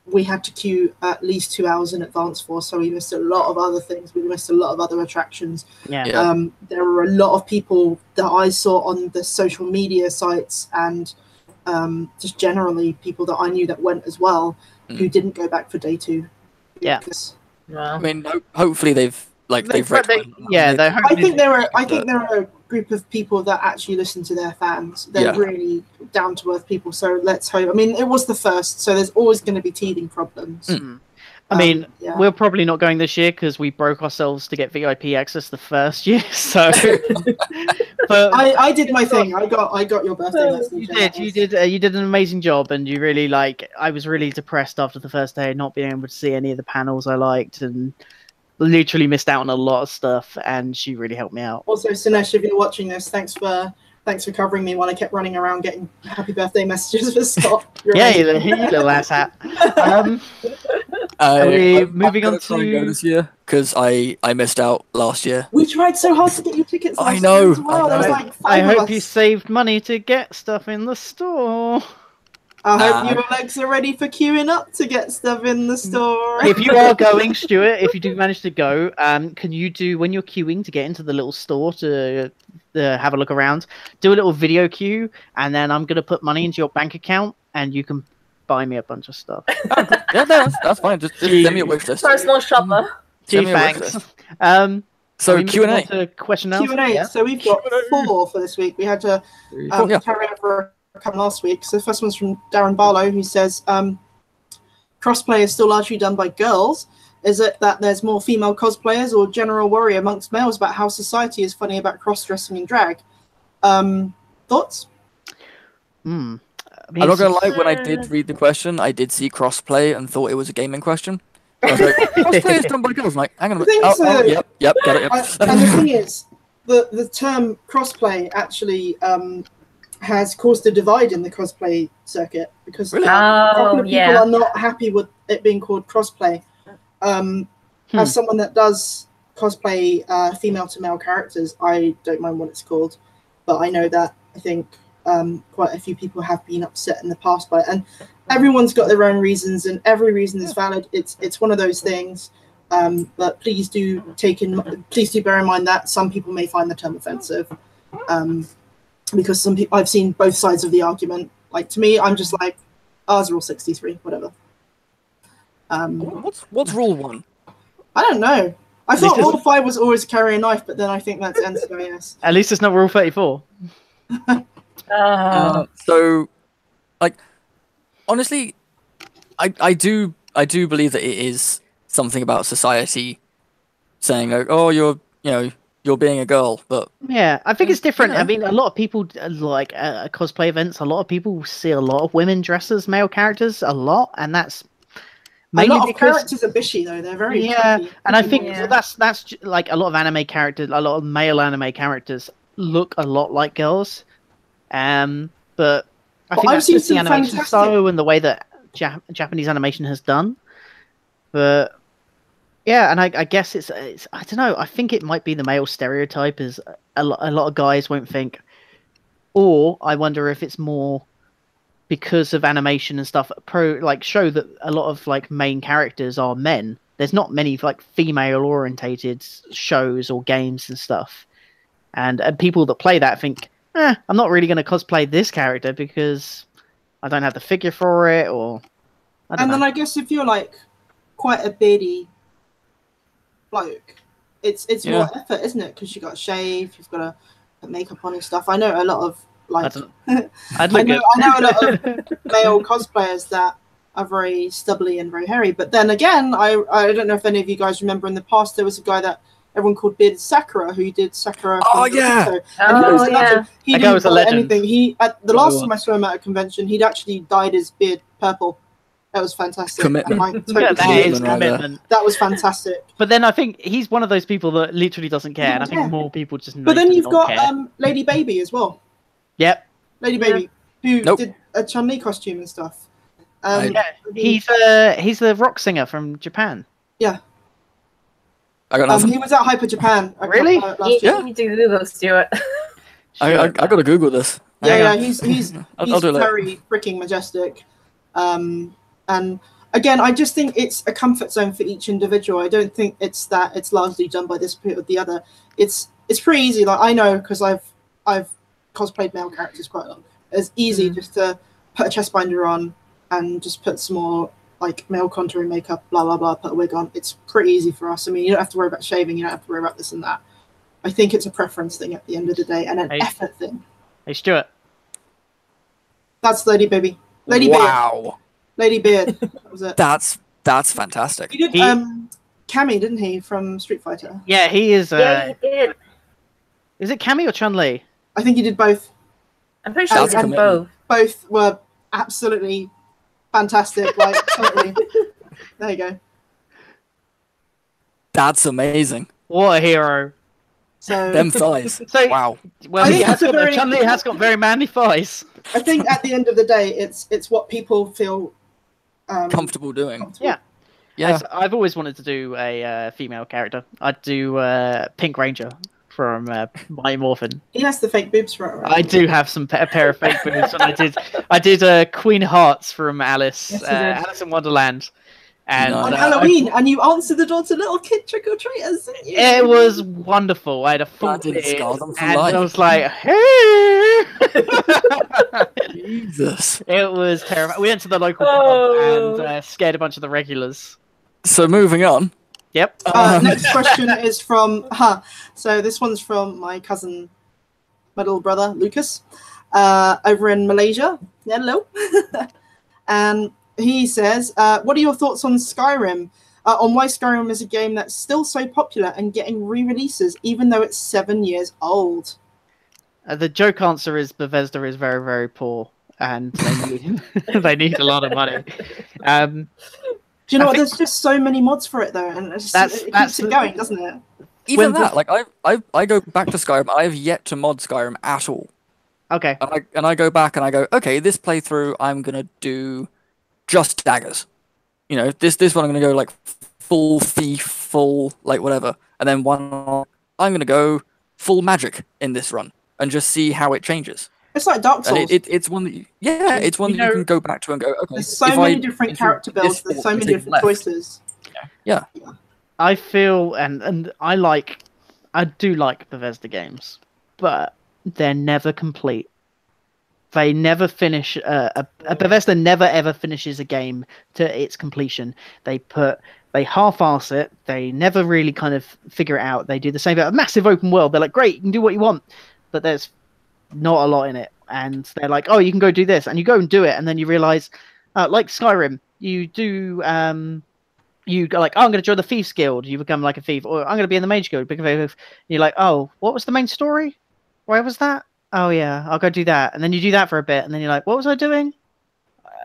we had to queue at least 2 hours in advance for. So we missed a lot of other things. We missed a lot of other attractions. Yeah. Yeah. There were a lot of people that I saw on the social media sites and just generally people that I knew that went as well who didn't go back for day 2. Yeah. Because I mean, hopefully they've rectified. I think there are a group of people that actually listen to their fans. They're really down to earth people. So let's hope. I mean, it was the first, so there's always going to be teething problems. I mean, yeah. we're probably not going this year because we broke ourselves to get VIP access the first year. So, but I did my thing. I got your birthday lesson. you did an amazing job, and you really I was really depressed after the first day, not being able to see any of the panels I liked, and literally missed out on a lot of stuff, and she really helped me out. Also, Sinesh, if you're watching this, thanks for covering me while I kept running around getting happy birthday messages for Scott. Yeah, you little ass hat. Are we moving on try and go to this year because I missed out last year. We tried so hard to get you tickets. I last know, year as well. I There was know. like I five of hope you us. saved money to get stuff in the store. I hope Nah. you and Lex are ready for queuing up to get stuff in the store. If you are going, Stuart, if you do manage to go, can you do, when you're queuing to get into the little store to have a look around, do a little video queue, and then I'm going to put money into your bank account, and you can buy me a bunch of stuff. Yeah, no, that's fine. Just send me a wish list. Personal shopper. Gee, Send me a wish thanks. list. Are we So moving Q&A. on to question now? Q&A. Yeah. So we've got four for this week. We had to Yeah. carry over a couple last week. So the first one's from Darren Barlow, who says, crossplay is still largely done by girls. Is it that there's more female cosplayers or general worry amongst males about how society is funny about cross-dressing and drag? Thoughts? Hmm. I'm not gonna lie. When I did read the question, I did see crossplay and thought it was a gaming question. I was like, crossplay is done by girls. I'm like, hang on a The thing minute. is, Yep, got it. Yep. And the thing is, the term crossplay actually has caused a divide in the cosplay circuit because Really? a couple Oh, of people yeah. are not happy with it being called crossplay. As someone that does cosplay female to male characters, I don't mind what it's called, but I know that I think quite a few people have been upset in the past by it, and everyone's got their own reasons, and every reason is valid. It's one of those things. But please do bear in mind that some people may find the term offensive, because some people, I've seen both sides of the argument. Like, to me, I'm just like, ours rule 63, whatever. What's rule 1? I don't know. I least thought it's- rule 5 was always carry a knife, but then I think that's NCIS. At least it's not Rule 34. So, like, honestly, I do believe that it is something about society saying, like, oh, you're being a girl, but Yeah, I think it's different. Yeah. I mean, a lot of people like cosplay events. A lot of people see a lot of women dressed as male characters a lot, and that's A mainly lot of because characters are bishy, though. They're very yeah, cocky, and I cocky think boys. Yeah. that's like a lot of anime characters. A lot of male anime characters look a lot like girls, but I Well, think I've that's seen just the some animation fantastic- style and the way that Japanese animation has done. But yeah, and I guess it's I don't know. I think it might be the male stereotype is a lot of guys won't think, or I wonder if it's more because of animation and stuff show that a lot of like main characters are men. There's not many like female orientated shows or games and stuff, and people that play that think, I'm not really going to cosplay this character because I don't have the figure for it, or I don't And know. then I guess if you're like quite a beardy bloke, it's more effort, isn't it? Because you got to shave, you've got to put makeup on and stuff. I know a lot of like I'd look good. I know a lot of male cosplayers that are very stubbly and very hairy. But then again, I don't know if any of you guys remember in the past there was a guy that everyone called Bearded Sakura who did Sakura. Oh, from yeah. Naruto. And he was a legend. He That guy didn't was a buy legend. anything. He at the last Oh. time I saw him at a convention, he'd actually dyed his beard purple. That was fantastic. Commitment. And I totally Yeah, that believe is it. right there. commitment. That was fantastic. But then I think he's one of those people that literally doesn't care, and I think Yeah. more people just. But then do you've not got care. Lady Baby as well. Yep. Lady Yeah. Baby, who Nope. did a Chun-Li costume and stuff. Yeah, he's the rock singer from Japan. Yeah. I got nothing. He was at Hyper Japan. Really? Last year. You need to do those, Stuart. I gotta Google this. Yeah, Hang on. he's I'll do it later. very freaking majestic. And again, I just think it's a comfort zone for each individual. I don't think it's largely done by this or the other. It's pretty easy. Like, I know because I've cosplayed male characters quite a lot. It's easy just to put a chest binder on and just put some more like male contouring makeup, blah blah blah, put a wig on. It's pretty easy for us. I mean, you don't have to worry about shaving, you don't have to worry about this and that. I think it's a preference thing at the end of the day and an Hey. effort thing. Hey, Stuart. That's Lady Baby. Lady Beard. Wow, Lady Beard. That was it. that's fantastic. He did He- Cammy, didn't he, from Street Fighter? Yeah, he is. Yeah, you did. Is it Cammy or Chun-Li? I think he did both. I'm pretty sure That's you a did commitment. both. Both were absolutely fantastic. Like, totally. There you go. That's amazing. What a hero! So Them thighs. So, Wow. well, I he think has that's a got, very- Chun-Li has got very manly thighs. I think at the end of the day, it's what people feel Comfortable doing. comfortable. Yeah. Yeah. I've always wanted to do a female character. I'd do Pink Ranger from Mighty Morphin. He has the fake boobs for it. Right? I do have a pair of fake boobs, and I did Queen of Hearts from Alice, Yes, you did. Alice in Wonderland, and No. On I- Halloween, and you answered the door to little kid trick or treaters, didn't you? it was wonderful. I had a full That didn't beard, scar them for and life. I was like, hey! Jesus. It was terrifying. We went to the local Oh. pub and scared a bunch of the regulars. So moving on. Yep. Next question is from. So this one's from my cousin, my little brother Lucas, over in Malaysia. Hello. And he says, "What are your thoughts on Skyrim? On why Skyrim is a game that's still so popular and getting re-releases, even though it's 7 years old?" The joke answer is Bethesda is very, very poor, and they need they need a lot of money. Do you know I what? think- There's just so many mods for it though, and it keeps it going, doesn't it? Even When that, like I go back to Skyrim. I have yet to mod Skyrim at all. Okay. And I go back and I go, okay, this playthrough I'm gonna do just daggers. You know, this one I'm gonna go like full thief, full like whatever, and then one I'm gonna go full magic in this run and just see how it changes. It's like Dark Souls. And it's one that it's one that you can go back to and go, okay. There's so if many I different enter character this builds. There's fork so and many take different left. choices. Yeah. I feel and I do like Bethesda games, but they're never complete. They never finish. Bethesda never ever finishes a game to its completion. They half-ass it. They never really kind of figure it out. They do the same. A massive open world. They're like, great, you can do what you want, but there's not a lot in it. And they're like, oh, you can go do this, and you go and do it, and then you realize, like Skyrim, you do. You go like, oh, I'm going to join the Thieves Guild. You become like a thief, or I'm going to be in the Mage Guild. You're like, oh, what was the main story? Where was that? Oh yeah, I'll go do that, and then you do that for a bit, and then you're like, what was I doing?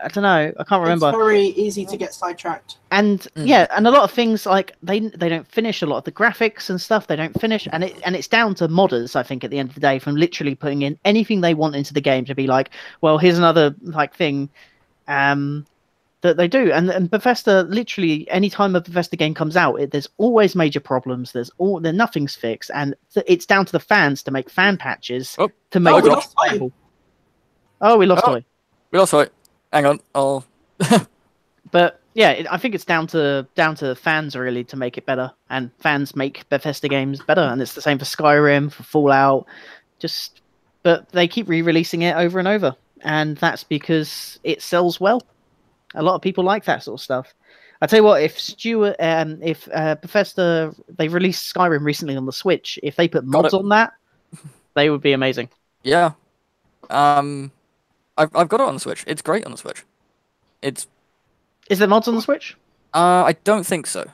I don't know. I can't remember. It's very easy to get sidetracked. And yeah, and a lot of things like they don't finish a lot of the graphics and stuff. They don't finish, and it's down to modders. I think at the end of the day, from literally putting in anything they want into the game to be like, well, here's another like thing. That they do, and Bethesda literally any time a Bethesda game comes out, there's always major problems. Nothing's fixed, and it's down to the fans to make fan patches to make we it lost Toy. playable. Oh, we lost Toy. We lost it. Hang on. Oh. But yeah, I think it's down to fans really to make it better, and fans make Bethesda games better, and it's the same for Skyrim, for Fallout. But they keep re-releasing it over and over, and that's because it sells well. A lot of people like that sort of stuff. I tell you what, if Stuart, if Bethesda, they released Skyrim recently on the Switch, if they put mods on that, they would be amazing. Yeah. I've got it on the Switch. It's great on the Switch. Is there mods on the Switch? I don't think so.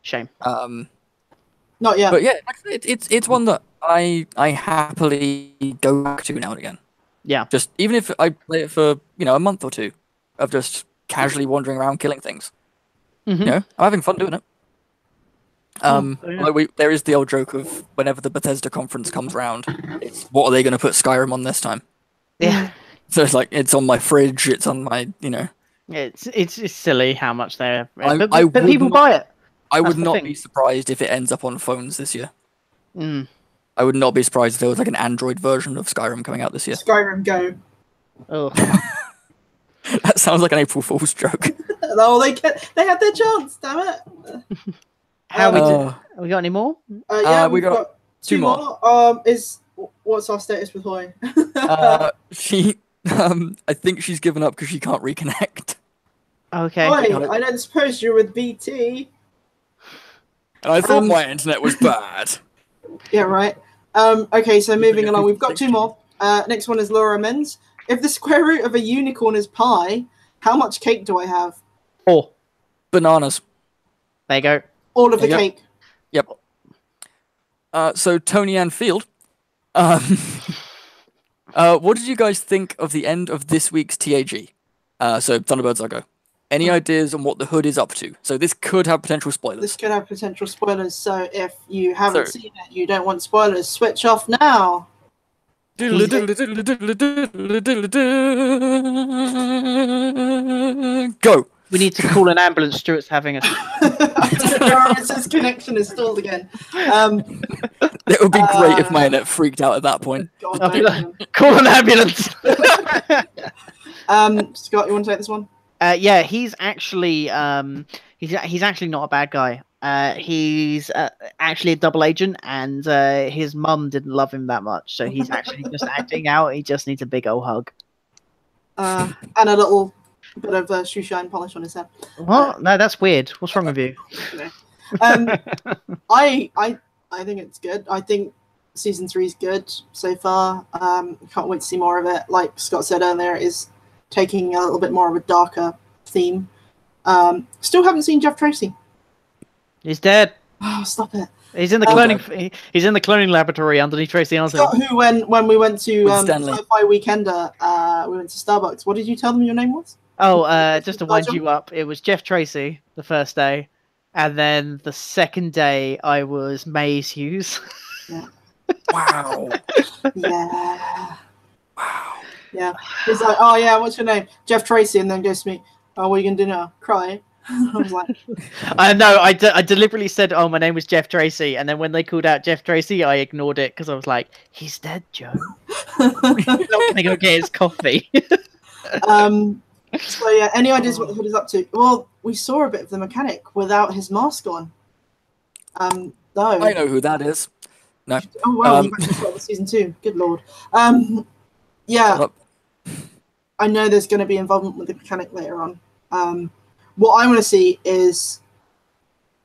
Shame. Not yet. But yeah, it's one that I happily go back to now and again. Yeah. Just even if I play it for a month or two of just casually wandering around killing things. Mm-hmm. I'm having fun doing it. There is the old joke of whenever the Bethesda conference comes round, it's what are they going to put Skyrim on this time? Yeah. So it's like it's on my fridge, it's on my It's silly how much they're. I But people buy it. I That's would the not thing. be surprised if it ends up on phones this year. Mm. I would not be surprised if there was like an Android version of Skyrim coming out this year. Skyrim Go. Oh. That sounds like an April Fool's joke. Oh, they had their chance. Damn it. How Uh, we got any more? Yeah, we we've got got two more. What's our status with Hoy? She, I think she's given up because she can't reconnect. Okay. Hoy, I don't suppose you're with BT. And I thought my internet was bad. Yeah, right. Okay, so moving along, we've got two more. Next one is Laura Menz. If the square root of a unicorn is pi, how much cake do I have? 4. Bananas. There you go. All of the Yep. cake. Yep. So Tony Ann Field. What did you guys think of the end of this week's TAG? So Thunderbirds, I go. Any ideas on what the hood is up to? So this could have potential spoilers. This could have potential spoilers, so if you haven't seen it, you don't want spoilers, switch off now. Go. We need to call an ambulance. Stuart's having a. His connection is stalled again. It would be great if my internet freaked out at that point. God, I'll be like, call an ambulance. Scott, you want to take this one? Yeah, he's actually he's actually not a bad guy. He's actually a double agent, and his mum didn't love him that much, so he's actually just acting out. He just needs a big old hug. And a little bit of shoe shine polish on his head. What? No, that's weird. What's wrong with you? I think it's good. I think season 3 is good so far. Can't wait to see more of it. Like Scott said earlier, it is taking a little bit more of a darker theme. Still haven't seen Jeff Tracy. He's dead. Oh, stop it! He's in the cloning. He's in the cloning laboratory underneath Tracy Arnold. Scott, who when we went to Stanley. Sci-Fi Weekender, we went to Starbucks. What did you tell them your name was? Oh, just to wind you up, it was Jeff Tracy the first day, and then the second day I was Maze Hughes. Yeah. Wow. Yeah. Wow. Yeah. He's like, oh yeah, what's your name? Jeff Tracy, and then goes to me, oh, what are you gonna do now? Cry? I was like, I know. I deliberately said, "Oh, my name was Jeff Tracy," and then when they called out Jeff Tracy, I ignored it because I was like, "He's dead, Joe." He's not gonna go get his coffee. So yeah, any ideas what the hood is up to? Well, we saw a bit of the mechanic without his mask on. No. I know who that is. No. Oh wow, you actually saw season 2. Good lord. Yeah. I know there's going to be involvement with the mechanic later on. What I want to see is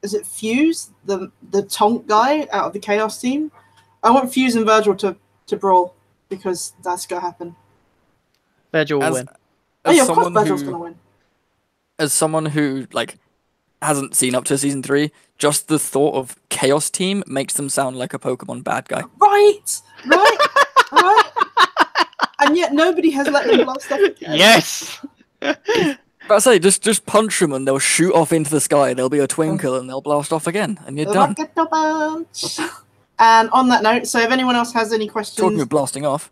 it Fuse, the Tonk guy out of the Chaos team? I want Fuse and Virgil to brawl because that's going to happen. Virgil will win. Oh yeah, of course Virgil's going to win. As someone who hasn't seen up to season 3, just the thought of Chaos Team makes them sound like a Pokemon bad guy. Right. And yet nobody has let them blast off again. Yes. But I say, just punch them and they'll shoot off into the sky. There'll be a twinkle and they'll blast off again, and you're done. And on that note, so if anyone else has any questions, Talking of blasting off.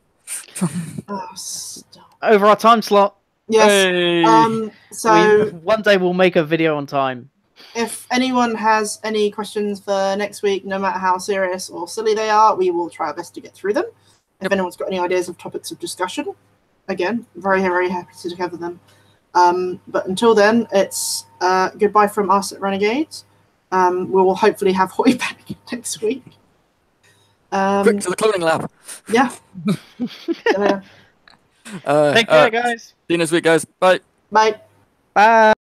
Oh, stop. Over our time slot. Yes. Hey. So one day we'll make a video on time. if anyone has any questions for next week, no matter how serious or silly they are, we will try our best to get through them. If anyone's got any ideas of topics of discussion, again, very, very happy to cover them. But until then, it's goodbye from us at Renegade. We will hopefully have Hoy back next week. Quick to the cloning lab. Yeah. Take care, guys. See you next week, guys. Bye. Bye. Bye.